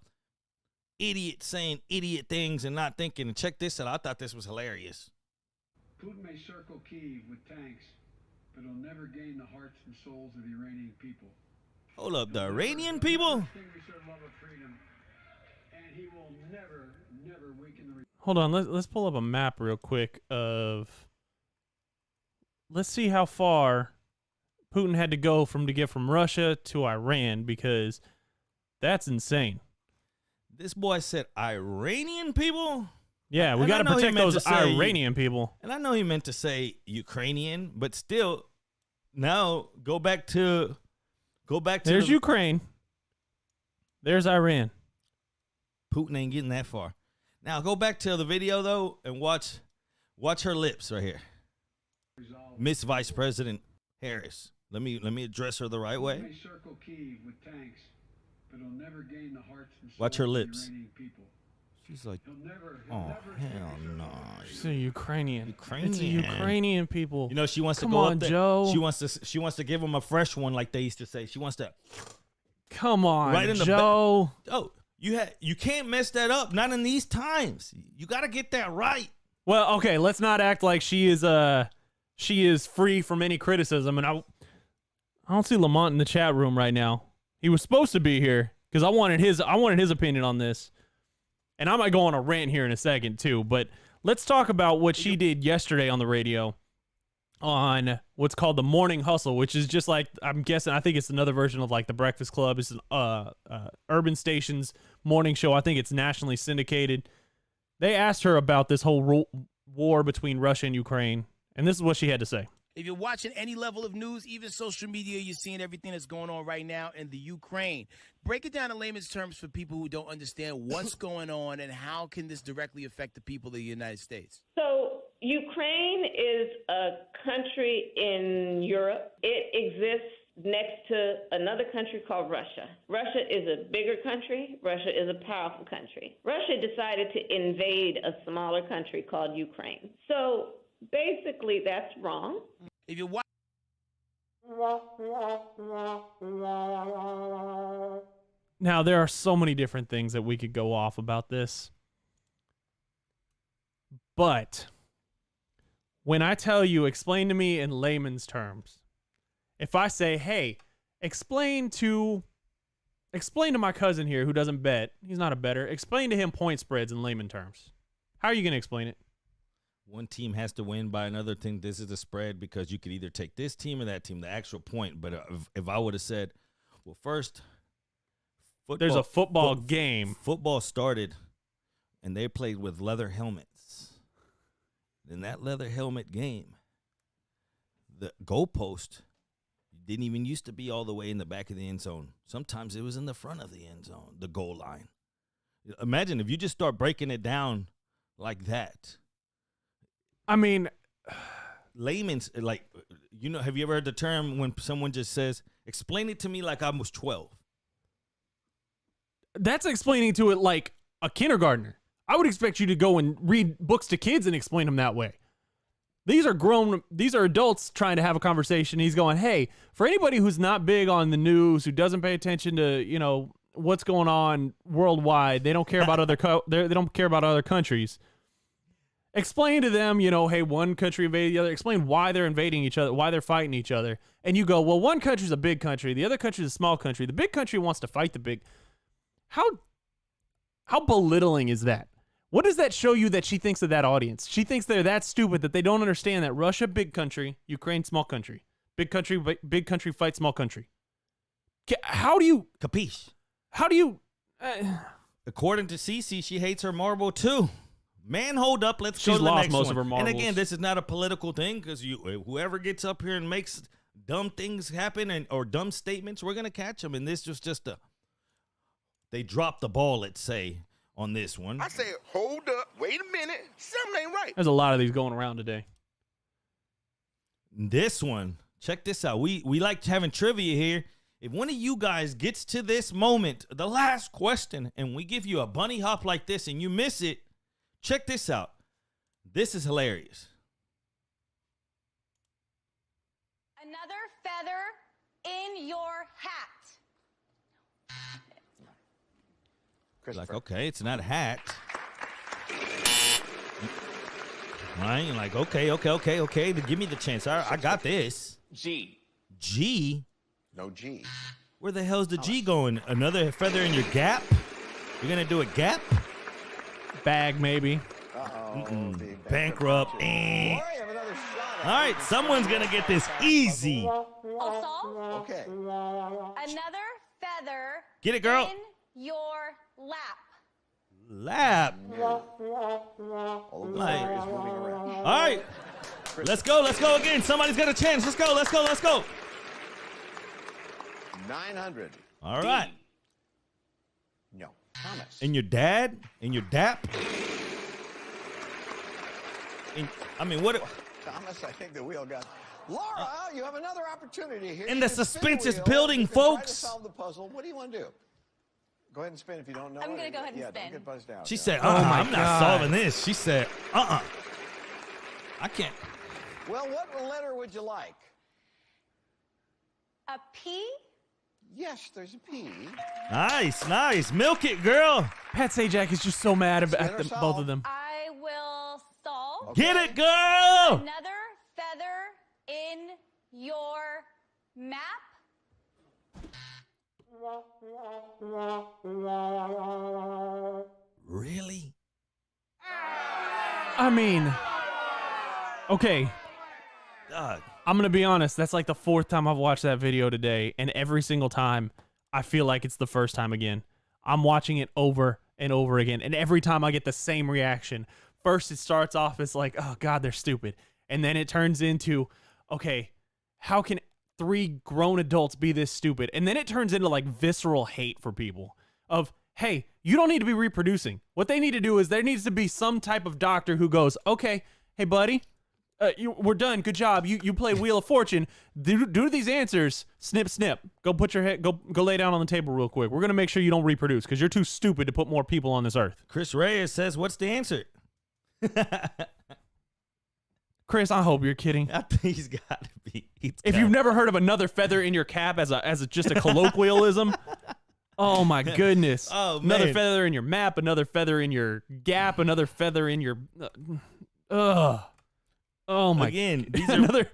idiots saying idiot things and not thinking. And check this out. I thought this was hilarious. Putin may circle Kyiv with tanks, but he'll never gain the hearts and souls of the Iranian people. Hold up, the Iranian people? And he will never weaken the... Hold on, let's pull up a map real quick of... Let's see how far Putin had to go to get from Russia to Iran, because that's insane. This boy said Iranian people? Yeah, we got to protect those Iranian people. And I know he meant to say Ukrainian, but still, now go back to... There's Ukraine. There's Iran. Putin ain't getting that far. Now go back to the video though and watch her lips right here. Miss Vice President Harris. Let me address her the right way. Circle Kyiv with tanks, but he'll never gain the hearts and souls watch her of the lips. Iranian people. She's like, oh hell no. She's a Ukrainian. Ukrainian. It's a Ukrainian people. You know, she wants Come to go on, up there. Joe. She wants to give him a fresh one, like they used to say. She wants to. Come on, right in the Joe. Oh, you can't mess that up. Not in these times. You got to get that right. Well, okay, let's not act like she is free from any criticism. And I don't see Lamont in the chat room right now. He was supposed to be here because I wanted his opinion on this. And I might go on a rant here in a second too, but let's talk about what she did yesterday on the radio on what's called the Morning Hustle, which is just like, I'm guessing, I think it's another version of like the Breakfast Club. It's an urban station's morning show. I think it's nationally syndicated. They asked her about this whole war between Russia and Ukraine, and this is what she had to say. If you're watching any level of news, even social media, you're seeing everything that's going on right now in the Ukraine. Break it down in layman's terms for people who don't understand what's going on and how can this directly affect the people of the United States. So Ukraine is a country in Europe. It exists next to another country called Russia. Russia is a bigger country. Russia is a powerful country. Russia decided to invade a smaller country called Ukraine. So basically, that's wrong. If you watch. Now, there are so many different things that we could go off about this. But when I tell you, explain to me in layman's terms, if I say, hey, explain to my cousin here who doesn't bet, he's not a bettor, explain to him point spreads in layman terms. How are you going to explain it? One team has to win by another team. This is a spread because you could either take this team or that team, the actual point. But if I would have said, well, first, there's a football game. Football started, and they played with leather helmets. In that leather helmet game, the goalpost didn't even used to be all the way in the back of the end zone. Sometimes it was in the front of the end zone, the goal line. Imagine if you just start breaking it down like that. I mean, layman's, like, you know, have you ever heard the term when someone just says, explain it to me like I was 12? That's explaining to it like a kindergartner. I would expect you to go and read books to kids and explain them that way. These are adults trying to have a conversation. He's going, hey, for anybody who's not big on the news, who doesn't pay attention to, you know, what's going on worldwide, they don't care about they don't care about other countries. Explain to them, you know, hey, one country invaded the other. Explain why they're invading each other, why they're fighting each other. And you go, well, one country's a big country, the other country's a small country. The big country wants to fight the big. How belittling is that? What does that show you that she thinks of that audience? She thinks they're that stupid that they don't understand that Russia, big country, Ukraine, small country. Big country fight small country. How do you... Capiche? How do you... According to Cece, she hates her marble too. Man, hold up. Let's go She's to the lost next most one. of her marbles. And again, this is not a political thing because whoever gets up here and makes dumb things happen or dumb statements, we're going to catch them. And this was just they dropped the ball, let's say, on this one. I said, hold up, wait a minute, something ain't right. There's a lot of these going around today. This one, check this out. We like having trivia here. If one of you guys gets to this moment, the last question, and we give you a bunny hop like this and you miss it, check this out. This is hilarious. Another feather in your hat. Like, okay, it's not a hat. Right? You're like, okay. Give me the chance. I got this. G. G? No G. Where the hell's the G going? Another feather in your gap? You're going to do a gap? Bag, maybe. Bankrupt. All right, someone's going to get this easy. Also, Okay. another feather Get it, girl. in your lap. Lap. All the players moving around. All right. Let's go again. Somebody's got a chance. Let's go. 900. All right. No. Thomas. And your dad? And your dap? What? Thomas, I think the wheel got. Laura, you have another opportunity here. And You the can spin suspense the is wheel. building, You can try to folks. solve the puzzle. What do you want to do? Go ahead and spin if you don't know. I'm it. gonna go ahead and Yeah, spin. don't get buzzed out. She Yeah. said, my I'm not God. solving this. She said, I can't. Well, what letter would you like? A P? Yes, there's a P. Nice. Milk it, girl. Pat Sajak is just so mad Spin at or them, solve? both of them. I will solve. Get it, girl. Another feather in your map. Really? I mean, okay. God. I'm going to be honest. That's like the fourth time I've watched that video today. And every single time, I feel like it's the first time again. I'm watching it over and over again. And every time I get the same reaction. First, it starts off as like, oh, God, they're stupid. And then it turns into, okay, how can 3 grown adults be this stupid? And then it turns into like visceral hate for people of, hey, you don't need to be reproducing. What they need to do is there needs to be some type of doctor who goes, okay, hey, buddy, we're done. Good job. You play Wheel of Fortune. Due to these answers, snip, snip. Go put your head, go lay down on the table real quick. We're going to make sure you don't reproduce because you're too stupid to put more people on this earth. Chris Reyes says, what's the answer? Chris, I hope you're kidding. I think he's got to be. If you've never heard of another feather in your cap as just a colloquialism, oh my goodness. Oh, another man. feather in your map, another feather in your gap, another feather in your oh my. Again, these are another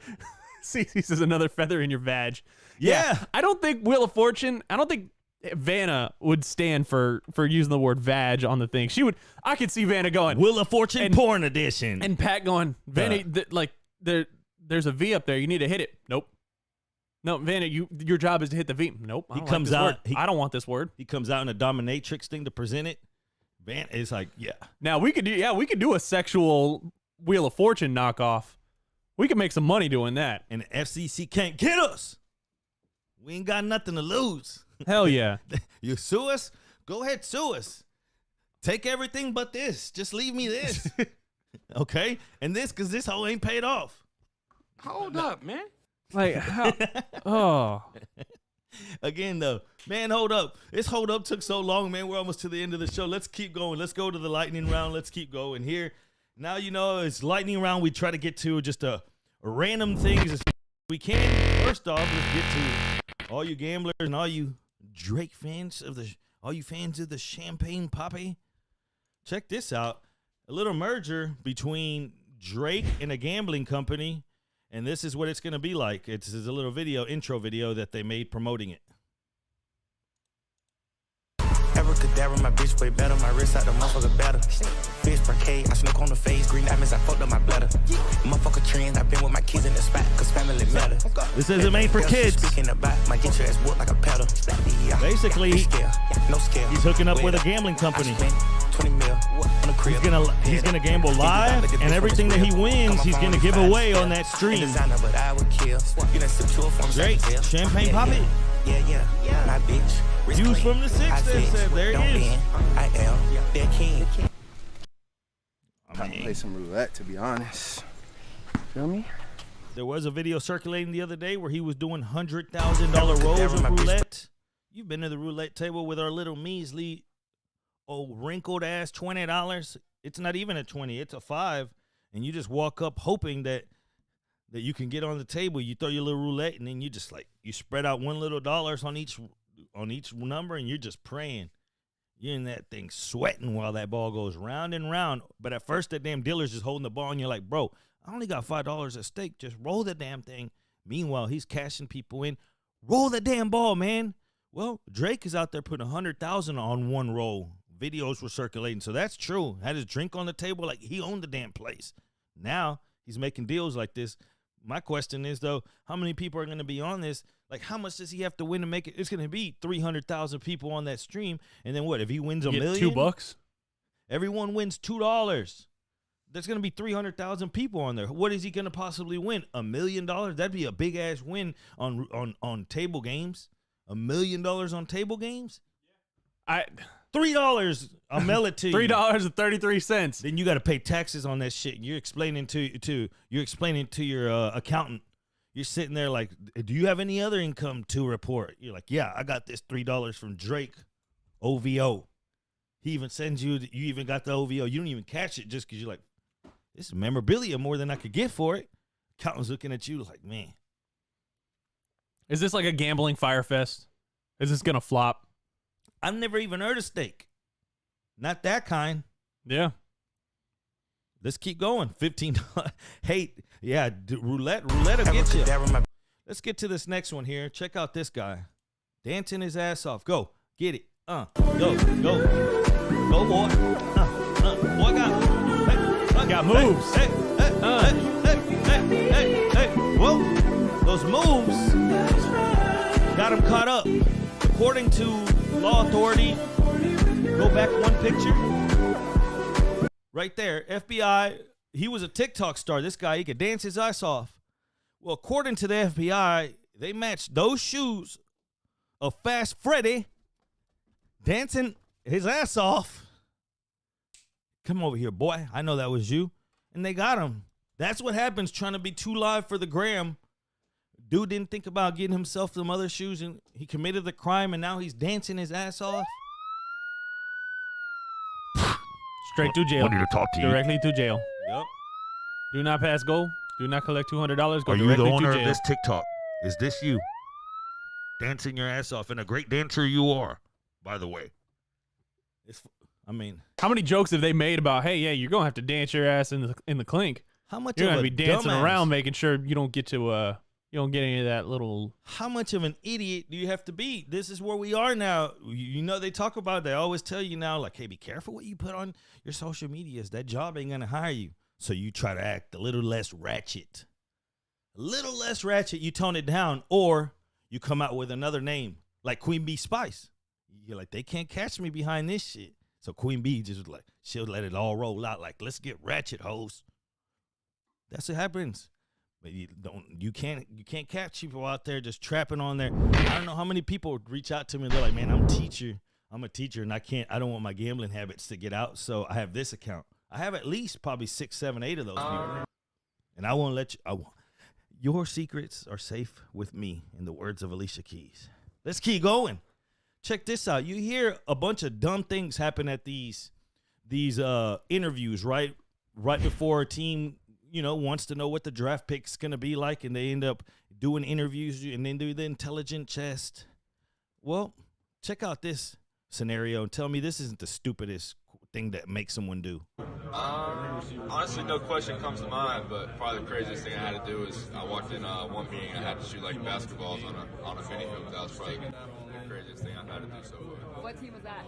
CC says another feather in your vag. Yeah. I don't think Wheel of Fortune, I don't think Vanna would stand for using the word vag on the thing. She would. I could see Vanna going Wheel of Fortune porn edition, and Pat going, Vanna, there's a V up there. You need to hit it. Nope. No, Vanna, your job is to hit the V. Nope. He comes out. I don't want this word. He comes out in a dominatrix thing to present it. Vanna is like, yeah. Now we could do a sexual Wheel of Fortune knockoff. We could make some money doing that. And the FCC can't get us. We ain't got nothing to lose. Hell yeah. You sue us? Go ahead, sue us. Take everything but this. Just leave me this. Okay? And this, because this whole ain't paid off. Hold up, man. Like, how? Oh. Again, though, man, hold up. This hold up took so long, man. We're almost to the end of the show. Let's keep going. Let's go to the lightning round. Let's keep going here. Now, it's lightning round. We try to get to just a random things as we can. First off, let's get to all you gamblers and all you Drake fans all you fans of the Champagne Papi. Check this out. A little merger between Drake and a gambling company. And this is what it's going to be like. It's a little intro video that they made promoting it. Abracadabra, my bitch way better. My wrist out the motherfucker better. Bitch parquet, I snook on the face. Green diamonds, I fucked up my bladder. Motherfucker trends, I've been with my kids in the spot, cause family matter. This isn't made for kids. Speaking about, might get your ass whooped like a pedal. Basically, no scale. He's hooking up with a gambling company. 20 mil on the crib. He's gonna gamble live, and everything that he wins, he's gonna give away on that stream. Drake, Champagne Papi. Yeah, my bitch. Views from the 6 that said, there he is. I am their king. Time to play some roulette, to be honest. Feel me? There was a video circulating the other day where he was doing $100,000 rolls of roulette. You've been to the roulette table with our little measly, wrinkled ass $20. It's not even a 20, it's a 5, and you just walk up hoping that you can get on the table. You throw your little roulette, and then you just you spread out $1 little on each number, and you're just praying. You're in that thing sweating while that ball goes round and round. But at first, that damn dealer's just holding the ball, and you're like, bro, I only got $5 at stake. Just roll the damn thing. Meanwhile, he's cashing people in. Roll the damn ball, man. Well, Drake is out there putting $100,000 on one roll. Videos were circulating, so that's true. Had his drink on the table like he owned the damn place. Now he's making deals like this. My question is, though, how many people are going to be on this? Like, how much does he have to win to make it? It's going to be 300,000 people on that stream. And then what? If he wins $1 million? $2? Everyone wins $2. There's going to be 300,000 people on there. What is he going to possibly win? $1 million? That'd be a big-ass win on table games. $1 million on table games? $3. I'll mail it to you. $3.33. Then you got to pay taxes on that shit. You're explaining to your accountant. You're sitting there like, do you have any other income to report? You're like, yeah, I got this $3 from Drake, OVO. He even sends you even got the OVO. You don't even catch it just because you're like, this is memorabilia more than I could get for it. Accountant's looking at you like, man. Is this like a gambling firefest? Is this gonna flop? I've never even heard of stake. Not that kind. Yeah. Let's keep going. $15. Hey, yeah, roulette will get you. Let's get to this next one here. Check out this guy. Dancing his ass off. Go. Get it. Go. Go, boy. Boy got moves. Hey. Whoa. Those moves got him caught up. According to Law Authority, go back one picture. Right there, FBI, he was a TikTok star. This guy, he could dance his ass off. Well, according to the FBI, they matched those shoes of Fast Freddy dancing his ass off. Come over here, boy. I know that was you. And they got him. That's what happens trying to be too live for the gram. Dude didn't think about getting himself some other shoes, and he committed the crime, and now he's dancing his ass off. Straight to jail. I need to talk to you. Directly to jail. Yep. Do not pass go. Do not collect $200. Go Are you directly the owner to of jail. this TikTok? Is this you? Dancing your ass off, and a great dancer you are, by the way. How many jokes have they made about, hey, yeah, you're gonna have to dance your ass in the clink? How much you're of gonna a be dancing dumbass. around, making sure you don't get to you don't get any of that little. How much of an idiot do you have to be? This is where we are now. You know, they talk about, they always tell you now, like, hey, be careful what you put on your social medias. That job ain't gonna hire you. So you try to act a little less ratchet. A little less ratchet, you tone it down, or you come out with another name, like Queen Bee Spice. You're like, they can't catch me behind this shit. So Queen Bee just like, she'll let it all roll out. Like, let's get ratchet, hoes. That's what happens. But you can't catch people out there just trapping on there. I don't know how many people reach out to me and they're like, man, I'm a teacher, and I don't want my gambling habits to get out. So I have this account. I have at least probably 6, 7, 8 of those people. And I won't let you, your secrets are safe with me, in the words of Alicia Keys. Let's keep going. Check this out. You hear a bunch of dumb things happen at these interviews, right before a team, wants to know what the draft pick's going to be like, and they end up doing interviews and then do the intelligent chest. Well, check out this scenario and tell me this isn't the stupidest thing that makes someone do. Honestly, no question comes to mind, but probably the craziest thing I had to do is I walked in one meeting, I had to shoot like basketballs on a mini hoop. That was probably the craziest thing I've had to do so far. What team was that?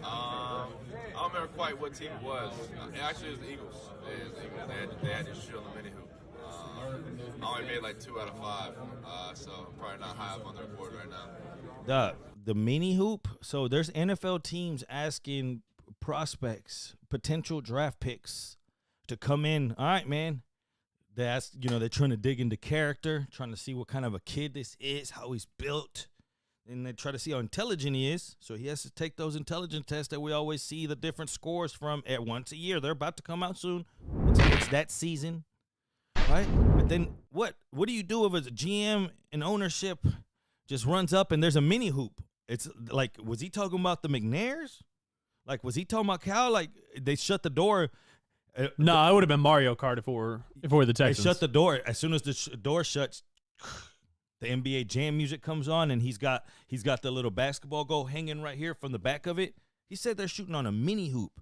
I don't remember quite what team it was. Actually, it was the Eagles. It was the Eagles. They had to shoot on the mini hoop. I only made like 2 out of 5, so probably not high up on the report right now. The mini hoop. So there's NFL teams asking prospects, potential draft picks, to come in. All right, man. They're trying to dig into character, trying to see what kind of a kid this is, how he's built. And they try to see how intelligent he is. So he has to take those intelligence tests that we always see the different scores from at once a year. They're about to come out soon. It's that season, right? But then what do you do if a GM and ownership just runs up and there's a mini hoop? It's like, was he talking about the McNairs? Like, was he talking about Cal? Like, they shut the door. No, it would have been Mario Kart if it were the Texans. They shut the door. As soon as the door shuts, the NBA Jam music comes on, and he's got the little basketball goal hanging right here from the back of it. He said they're shooting on a mini hoop.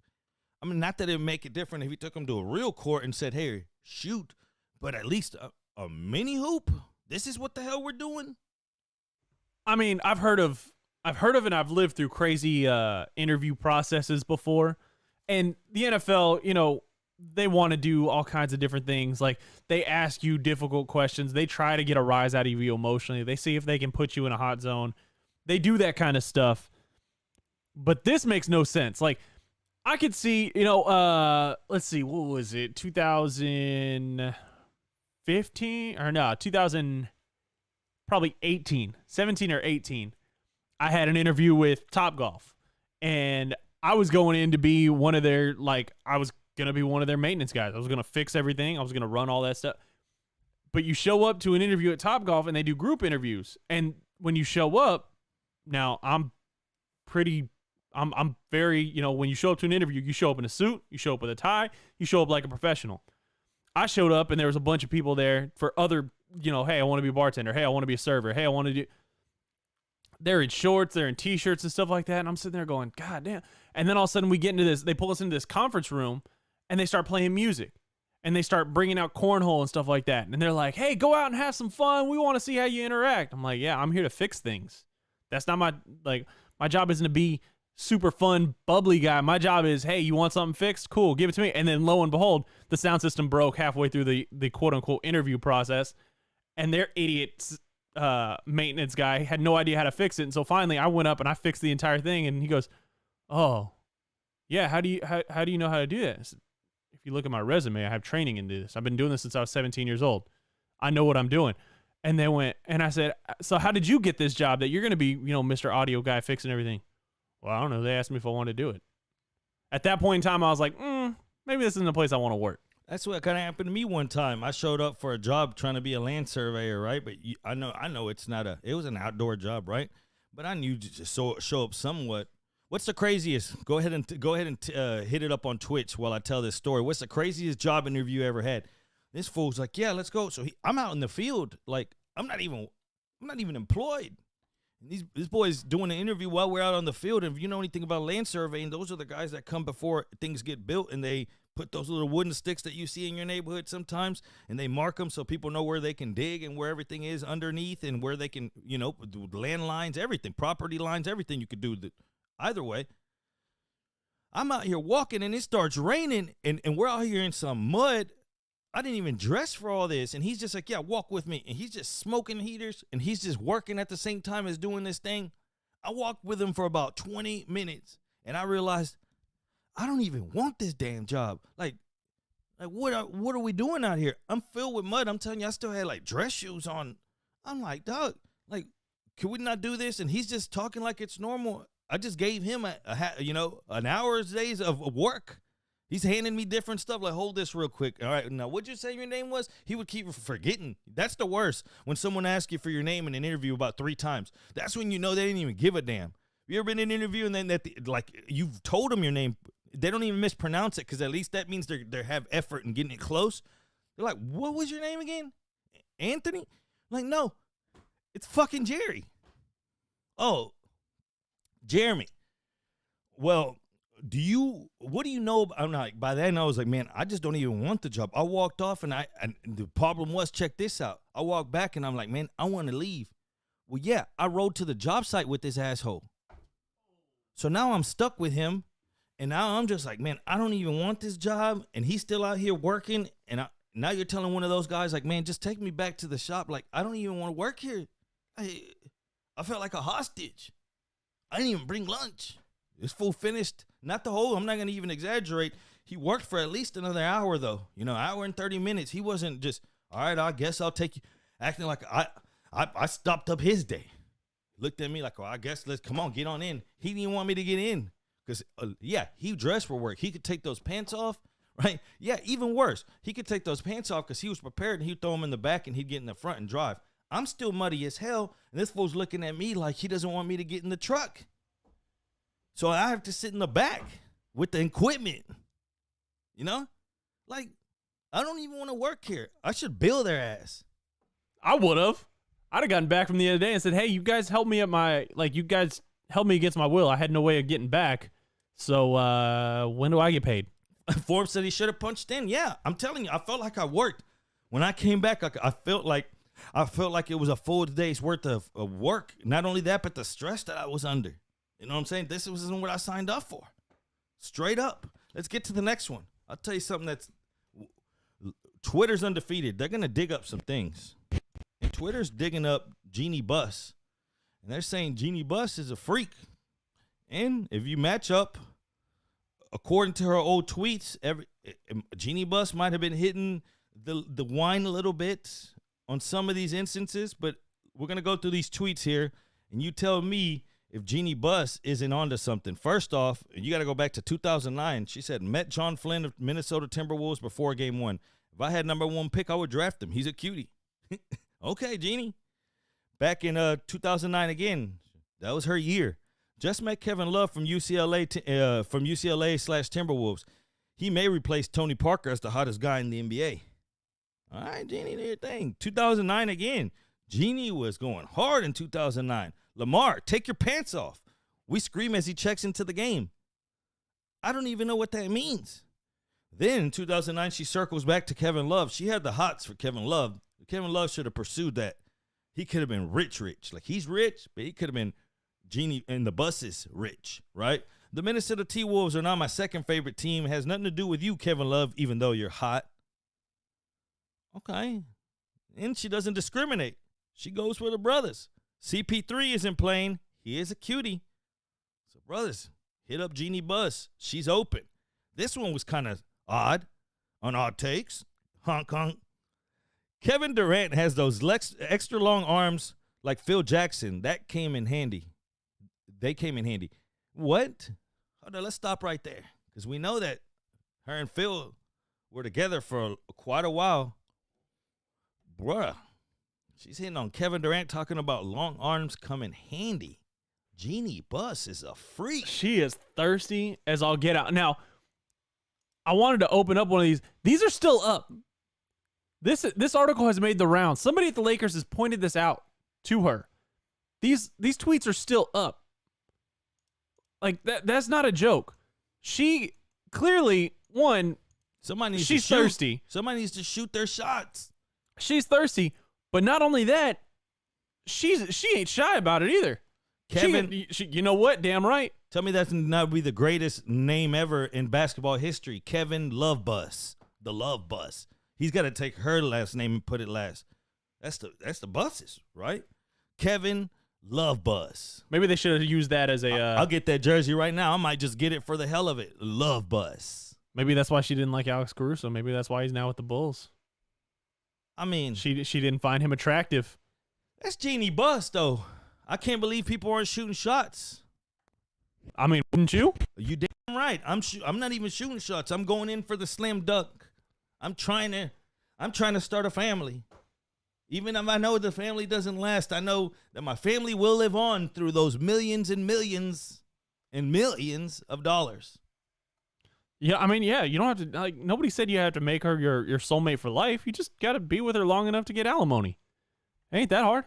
I mean, not that it would make it different if he took them to a real court and said, hey, shoot, but at least a mini hoop? This is what the hell we're doing? I mean, I've heard of it, and I've lived through crazy interview processes before. And the NFL, they want to do all kinds of different things. Like, they ask you difficult questions. They try to get a rise out of you emotionally. They see if they can put you in a hot zone. They do that kind of stuff. But this makes no sense. Like, I could see, let's see, what was it? 2015 or no, 2000, probably 17 or 18. I had an interview with Topgolf, and I was going in to be one of their, I was going to be one of their maintenance guys. I was going to fix everything. I was going to run all that stuff. But you show up to an interview at Topgolf, and they do group interviews. And when you show up, now I'm very, when you show up to an interview, you show up in a suit, you show up with a tie, you show up like a professional. I showed up, and there was a bunch of people there for other, hey, I want to be a bartender. Hey, I want to be a server. Hey, I want to do... They're in shorts, they're in T-shirts and stuff like that, and I'm sitting there going, God damn. And then all of a sudden we get into this, they pull us into this conference room, and they start playing music, and they start bringing out cornhole and stuff like that, and they're like, hey, go out and have some fun. We want to see how you interact. I'm like, yeah, I'm here to fix things. That's not my job isn't to be super fun, bubbly guy. My job is, hey, you want something fixed? Cool, give it to me. And then lo and behold, the sound system broke halfway through the quote-unquote interview process, and their idiots maintenance guy had no idea how to fix it. And so finally I went up and I fixed the entire thing, and he goes, oh yeah, how do you know how to do that? I said, if you look at my resume, I have training in this. I've been doing this since I was 17 years old. I know what I'm doing. And they went, and I said, so how did you get this job that you're going to be, Mr. Audio guy fixing everything? Well, I don't know. They asked me if I wanted to do it. At that point in time, I was like, maybe this isn't the place I want to work. That's what kind of happened to me one time. I showed up for a job trying to be a land surveyor, right? But I know it's not it was an outdoor job, right? But I knew to show up somewhat. What's the craziest? Go ahead and hit it up on Twitch while I tell this story. What's the craziest job interview you ever had? This fool's like, yeah, let's go. So I'm out in the field, like I'm not even employed. And this boy's doing an interview while we're out on the field. And if you know anything about land surveying, those are the guys that come before things get built, and they put those little wooden sticks that you see in your neighborhood sometimes, and they mark them so people know where they can dig and where everything is underneath and where they can, do land lines, everything, property lines, everything you could do. Either way, I'm out here walking and it starts raining and we're out here in some mud. I didn't even dress for all this. And he's just like, yeah, walk with me. And he's just smoking heaters and he's just working at the same time as doing this thing. I walked with him for about 20 minutes and I realized I don't even want this damn job. Like what are we doing out here? I'm filled with mud. I'm telling you, I still had like dress shoes on. I'm like, dog, like, can we not do this? And he's just talking like it's normal. I just gave him an hour's days of work. He's handing me different stuff. Like, hold this real quick. All right, now what'd you say your name was? He would keep forgetting. That's the worst. When someone asks you for your name in an interview about 3 times, that's when you know they didn't even give a damn. You ever been in an interview and then you've told them your name, they don't even mispronounce it because at least that means they have effort in getting it close. They're like, what was your name again? Anthony? Like, no, it's fucking Jerry. Oh, Jeremy. Well, what do you know? I'm like, by then I was like, man, I just don't even want the job. I walked off and the problem was, check this out. I walked back and I'm like, man, I want to leave. Well, yeah, I rode to the job site with this asshole. So now I'm stuck with him. And now I'm just like, man, I don't even want this job. And he's still out here working. And now you're telling one of those guys like, man, just take me back to the shop. Like, I don't even want to work here. I felt like a hostage. I didn't even bring lunch. This fool finished, not the whole, I'm not going to even exaggerate. He worked for at least another hour, though. Hour and 30 minutes. He wasn't just, all right, I guess I'll take you. Acting like I stopped up his day. Looked at me like, well, I guess come on, get on in. He didn't even want me to get in. Because, he dressed for work. He could take those pants off, right? Yeah, even worse. He could take those pants off because he was prepared, and he'd throw them in the back, and he'd get in the front and drive. I'm still muddy as hell, and this fool's looking at me like he doesn't want me to get in the truck. So I have to sit in the back with the equipment, Like, I don't even want to work here. I should bill their ass. I would have. I'd have gotten back from the other day and said, hey, you guys helped me you guys helped me against my will. I had no way of getting back. So when do I get paid? Forbes said he should have punched in. Yeah, I'm telling you, I felt like I worked. When I came back, I felt like it was a full day's worth of work. Not only that, but the stress that I was under. You know what I'm saying? This wasn't what I signed up for. Straight up. Let's get to the next one. I'll tell you something Twitter's undefeated. They're going to dig up some things. And Twitter's digging up Jeannie Buss. And they're saying Jeannie Buss is a freak. And if you match up, according to her old tweets, Jeannie Buss might have been hitting the wine a little bit on some of these instances. But we're going to go through these tweets here. And you tell me if Jeannie Buss isn't onto something. First off, you got to go back to 2009. She said, met John Flynn of Minnesota Timberwolves before game 1. If I had number 1 pick, I would draft him. He's a cutie. Okay, Jeannie. Back in 2009 again, that was her year. Just met Kevin Love from UCLA /Timberwolves. He may replace Tony Parker as the hottest guy in the NBA. All right, Jeannie, do your thing. 2009 again. Jeannie was going hard in 2009. Lamar, take your pants off. We scream as he checks into the game. I don't even know what that means. Then in 2009, she circles back to Kevin Love. She had the hots for Kevin Love. Kevin Love should have pursued that. He could have been rich. Like, he's rich, but he could have been Jeannie and the Busses rich, right? The Minnesota T-Wolves are now my second favorite team. It has nothing to do with you, Kevin Love, even though you're hot. Okay. And she doesn't discriminate. She goes for the brothers. CP3 isn't playing. He is a cutie. So, brothers, hit up Jeannie Buss. She's open. This one was kind of odd on Odd Takes. Honk, honk. Kevin Durant has those extra long arms like Phil Jackson. That came in handy. They came in handy. What? Hold on, let's stop right there. Because we know that her and Phil were together for quite a while. Bruh, she's hitting on Kevin Durant talking about long arms come in handy. Jeannie Buss is a freak. She is thirsty as all get out. Now, I wanted to open up one of these. These are still up. This article has made the rounds. Somebody at the Lakers has pointed this out to her. These tweets are still up. Like that's not a joke. She clearly she's thirsty. Somebody needs to shoot their shots. She's thirsty, but not only that, she ain't shy about it either. Kevin, you know what? Damn right. Tell me that's not be the greatest name ever in basketball history. Kevin Love Bus, the Love Bus. He's got to take her last name and put it last. That's the buses, right? Kevin Love Bus. Maybe they should have used that as a. I'll get that jersey right now. I might just get it for the hell of it. Love Bus. Maybe that's why she didn't like Alex Caruso. Maybe that's why he's now with the Bulls. I mean, she didn't find him attractive. That's Jeannie Buss, though. I can't believe people aren't shooting shots. I mean, wouldn't you? You damn right. I'm not even shooting shots. I'm going in for the slam dunk. I'm trying to start a family. Even if I know the family doesn't last, I know that my family will live on through those millions and millions and millions of dollars. Yeah, I mean, yeah, you don't have to, nobody said you have to make her your soulmate for life. You just got to be with her long enough to get alimony. Ain't that hard.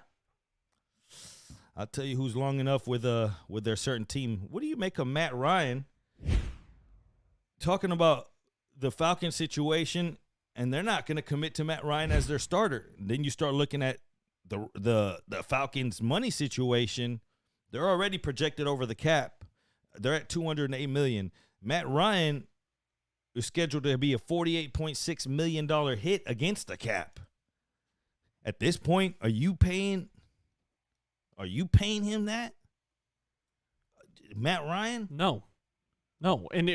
I'll tell you who's long enough with their certain team. What do you make of Matt Ryan talking about the Falcons situation, and they're not going to commit to Matt Ryan as their starter? Then you start looking at the Falcons' money situation. They're already projected over the cap. They're at $208 million. Matt Ryan is scheduled to be a $48.6 million hit against the cap. At this point, are you paying him that? Matt Ryan? No. And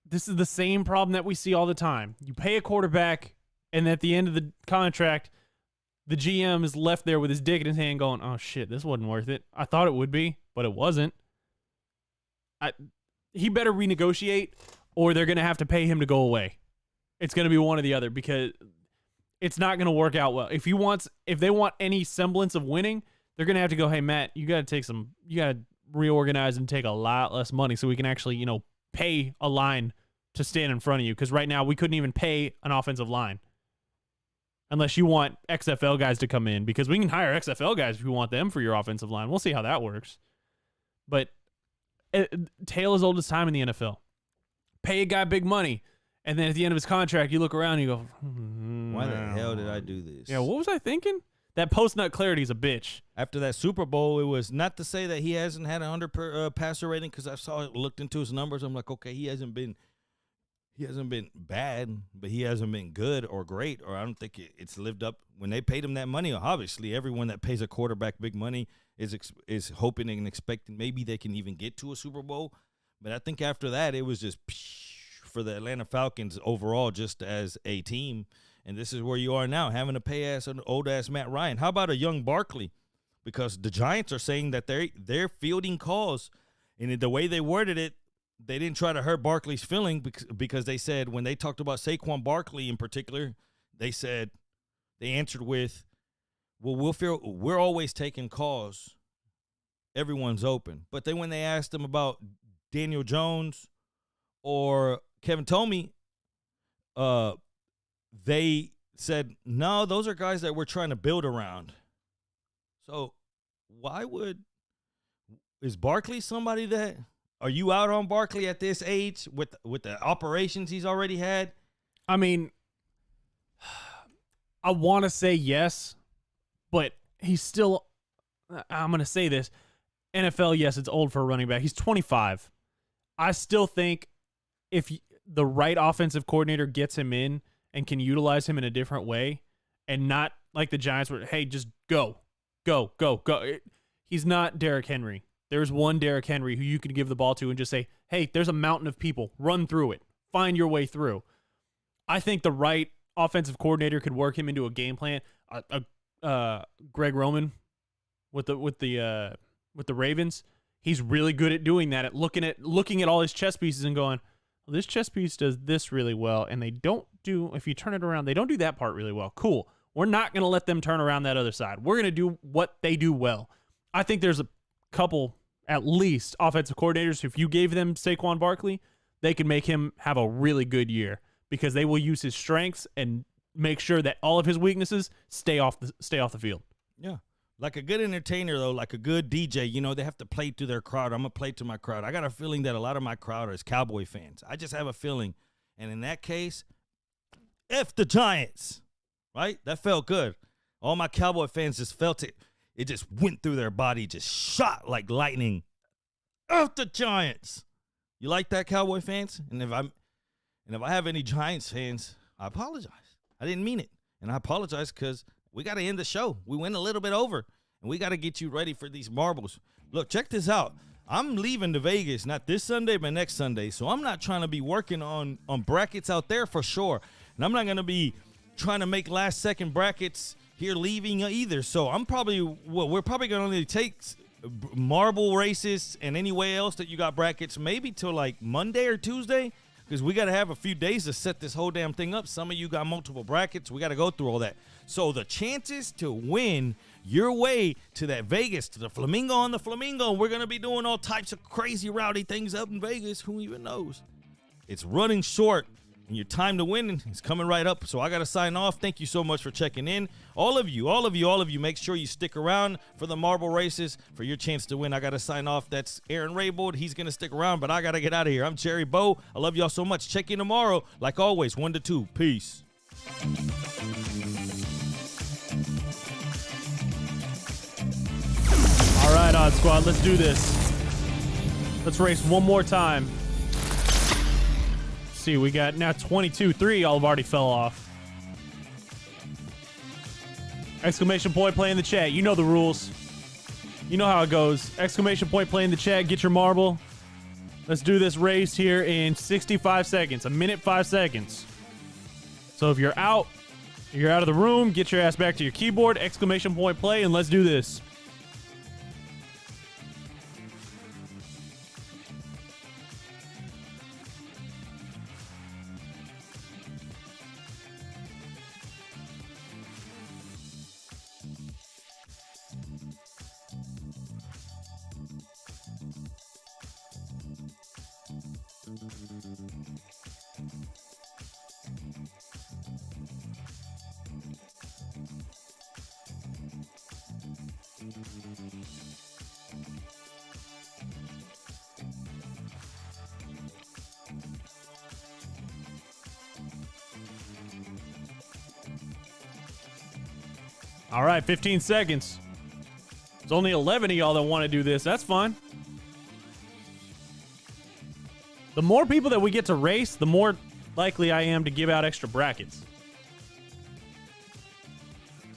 this is the same problem that we see all the time. You pay a quarterback, and at the end of the contract, the GM is left there with his dick in his hand going, oh, shit, this wasn't worth it. I thought it would be, but it wasn't. He better renegotiate, or they're going to have to pay him to go away. It's going to be one or the other, because it's not going to work out well. If they want any semblance of winning, they're going to have to go, hey, Matt, you got to reorganize and take a lot less money so we can actually, pay a line to stand in front of you. Because right now we couldn't even pay an offensive line unless you want XFL guys to come in, because we can hire XFL guys if you want them for your offensive line. We'll see how that works. But tale as old as time in the NFL. Pay a guy big money, and then at the end of his contract, you look around and you go, why the hell did I do this? Yeah, what was I thinking? That post-nut clarity is a bitch. After that Super Bowl, it was not to say that he hasn't had a 100 passer rating, because I looked into his numbers. I'm like, okay, he hasn't been bad, but he hasn't been good or great, or I don't think it's lived up. When they paid him that money, obviously everyone that pays a quarterback big money is hoping and expecting maybe they can even get to a Super Bowl. But I think after that, it was just for the Atlanta Falcons overall, just as a team. And this is where you are now, having to pay an old-ass Matt Ryan. How about a young Barkley? Because the Giants are saying that they're fielding calls, and the way they worded it, they didn't try to hurt Barkley's feeling, because they said, when they talked about Saquon Barkley in particular, they answered with, well, we're always taking calls. Everyone's open. But then when they asked them about Daniel Jones or Kevin Tomey, they said, no, those are guys that we're trying to build around. So is Barkley somebody that, are you out on Barkley at this age with the operations he's already had? I mean, I want to say yes, but he's still, I'm going to say this, NFL, yes, it's old for a running back. He's 25. I still think if the right offensive coordinator gets him in and can utilize him in a different way, and not like the Giants were, hey, just go. He's not Derrick Henry. There's one Derrick Henry who you can give the ball to and just say, hey, there's a mountain of people. Run through it. Find your way through. I think the right offensive coordinator could work him into a game plan, Greg Roman with the Ravens, he's really good at doing that, at looking at all his chess pieces and going, well, this chess piece does this really well, and they don't do, if you turn it around, they don't do that part really well. Cool. We're not going to let them turn around that other side. We're going to do what they do well. I think there's a couple, at least, offensive coordinators who, if you gave them Saquon Barkley, they could make him have a really good year because they will use his strengths and make sure that all of his weaknesses stay off the field. Yeah. Like a good entertainer, though, like a good DJ, you know, they have to play to their crowd. I'm going to play to my crowd. I got a feeling that a lot of my crowd is Cowboy fans. I just have a feeling. And in that case, F the Giants, right? That felt good. All my Cowboy fans just felt it. It just went through their body, just shot like lightning. F the Giants. You like that, Cowboy fans? And if I have any Giants fans, I apologize. I didn't mean it. And I apologize because we got to end the show. We went a little bit over, and we got to get you ready for these marbles. Look, check this out. I'm leaving to Vegas, not this Sunday, but next Sunday. So I'm not trying to be working on brackets out there for sure. And I'm not going to be trying to make last-second brackets here leaving either. So we're probably going to only take marble races and any way else that you got brackets maybe till like Monday or Tuesday, because we got to have a few days to set this whole damn thing up. Some of you got multiple brackets. We got to go through all that. So the chances to win your way to that Vegas, to the Flamingo on the Flamingo, we're going to be doing all types of crazy rowdy things up in Vegas. Who even knows? It's running short, and your time to win is coming right up. So I got to sign off. Thank you so much for checking in. All of you, make sure you stick around for the marble races for your chance to win. I got to sign off. That's Aaron Raybold. He's going to stick around, but I got to get out of here. I'm Jerry Bow. I love y'all so much. Check in tomorrow. Like always, 1 to 2. Peace. All right, Odd Squad, let's do this. Let's race one more time. Let's see, we got now 22. 3 all have already fell off. Exclamation point, play in the chat. You know the rules. You know how it goes. Exclamation point, play in the chat. Get your marble. Let's do this race here in 65 seconds. 1 minute, 5 seconds. So if you're out of the room, get your ass back to your keyboard. Exclamation point, play, and let's do this. All right, 15 seconds. There's only 11 of y'all that want to do this. That's fine. The more people that we get to race, the more likely I am to give out extra brackets.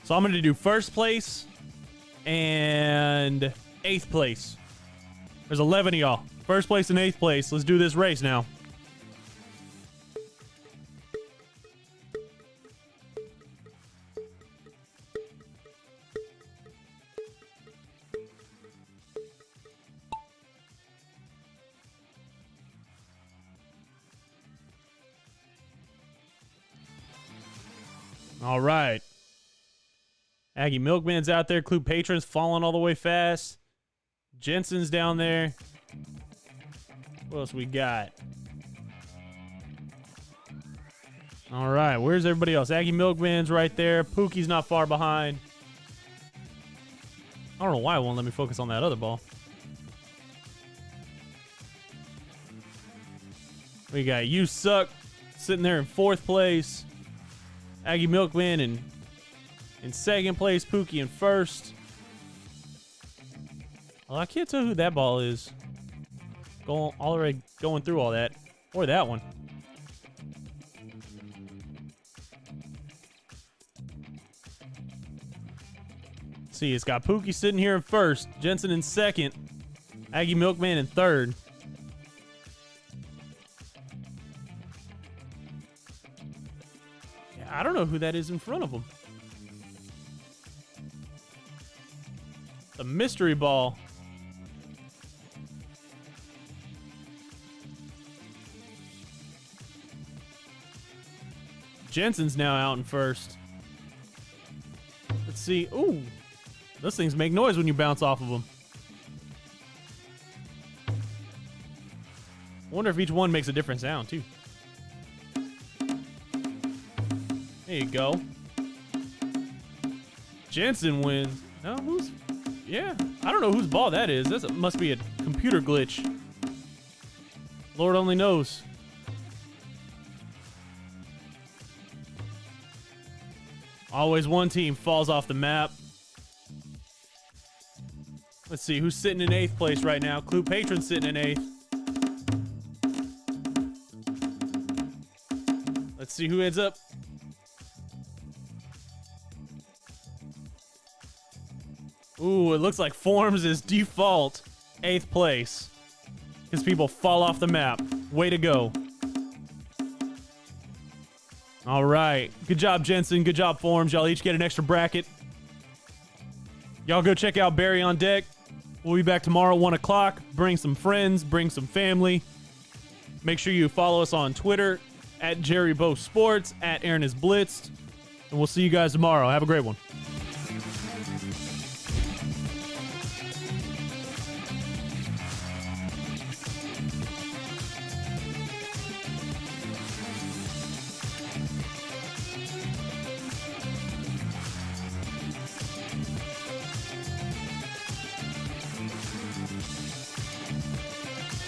So I'm going to do first place and 8th place. There's 11 of y'all. First place and 8th place. Let's do this race now. All right. Aggie Milkman's out there. Clue Patrons falling all the way fast. Jensen's down there. What else we got? All right. Where's everybody else? Aggie Milkman's right there. Pookie's not far behind. I don't know why it won't let me focus on that other ball. We got You Suck sitting there in 4th place. Aggie Milkman in 2nd place. Pookie in 1st. Well, I can't tell who that ball is. Already going through all that. Or that one. See, it's got Pookie sitting here in 1st. Jensen in 2nd. Aggie Milkman in 3rd. I don't know who that is in front of him. The mystery ball. Jensen's now out in first. Let's see. Ooh. Those things make noise when you bounce off of them. I wonder if each one makes a different sound, too. There you go. Jensen wins. No, who's... Yeah, I don't know whose ball that is. That must be a computer glitch. Lord only knows. Always one team falls off the map. Let's see, who's sitting in 8th place right now? Clue Patron's sitting in 8th. Let's see who heads up. Ooh, it looks like Forms is default 8th place. Because people fall off the map. Way to go. All right. Good job, Jensen. Good job, Forms. Y'all each get an extra bracket. Y'all go check out Barry on Deck. We'll be back tomorrow, 1 o'clock. Bring some friends. Bring some family. Make sure you follow us on Twitter at Jerry Bo Sports, at Aaron is Blitzed. And we'll see you guys tomorrow. Have a great one.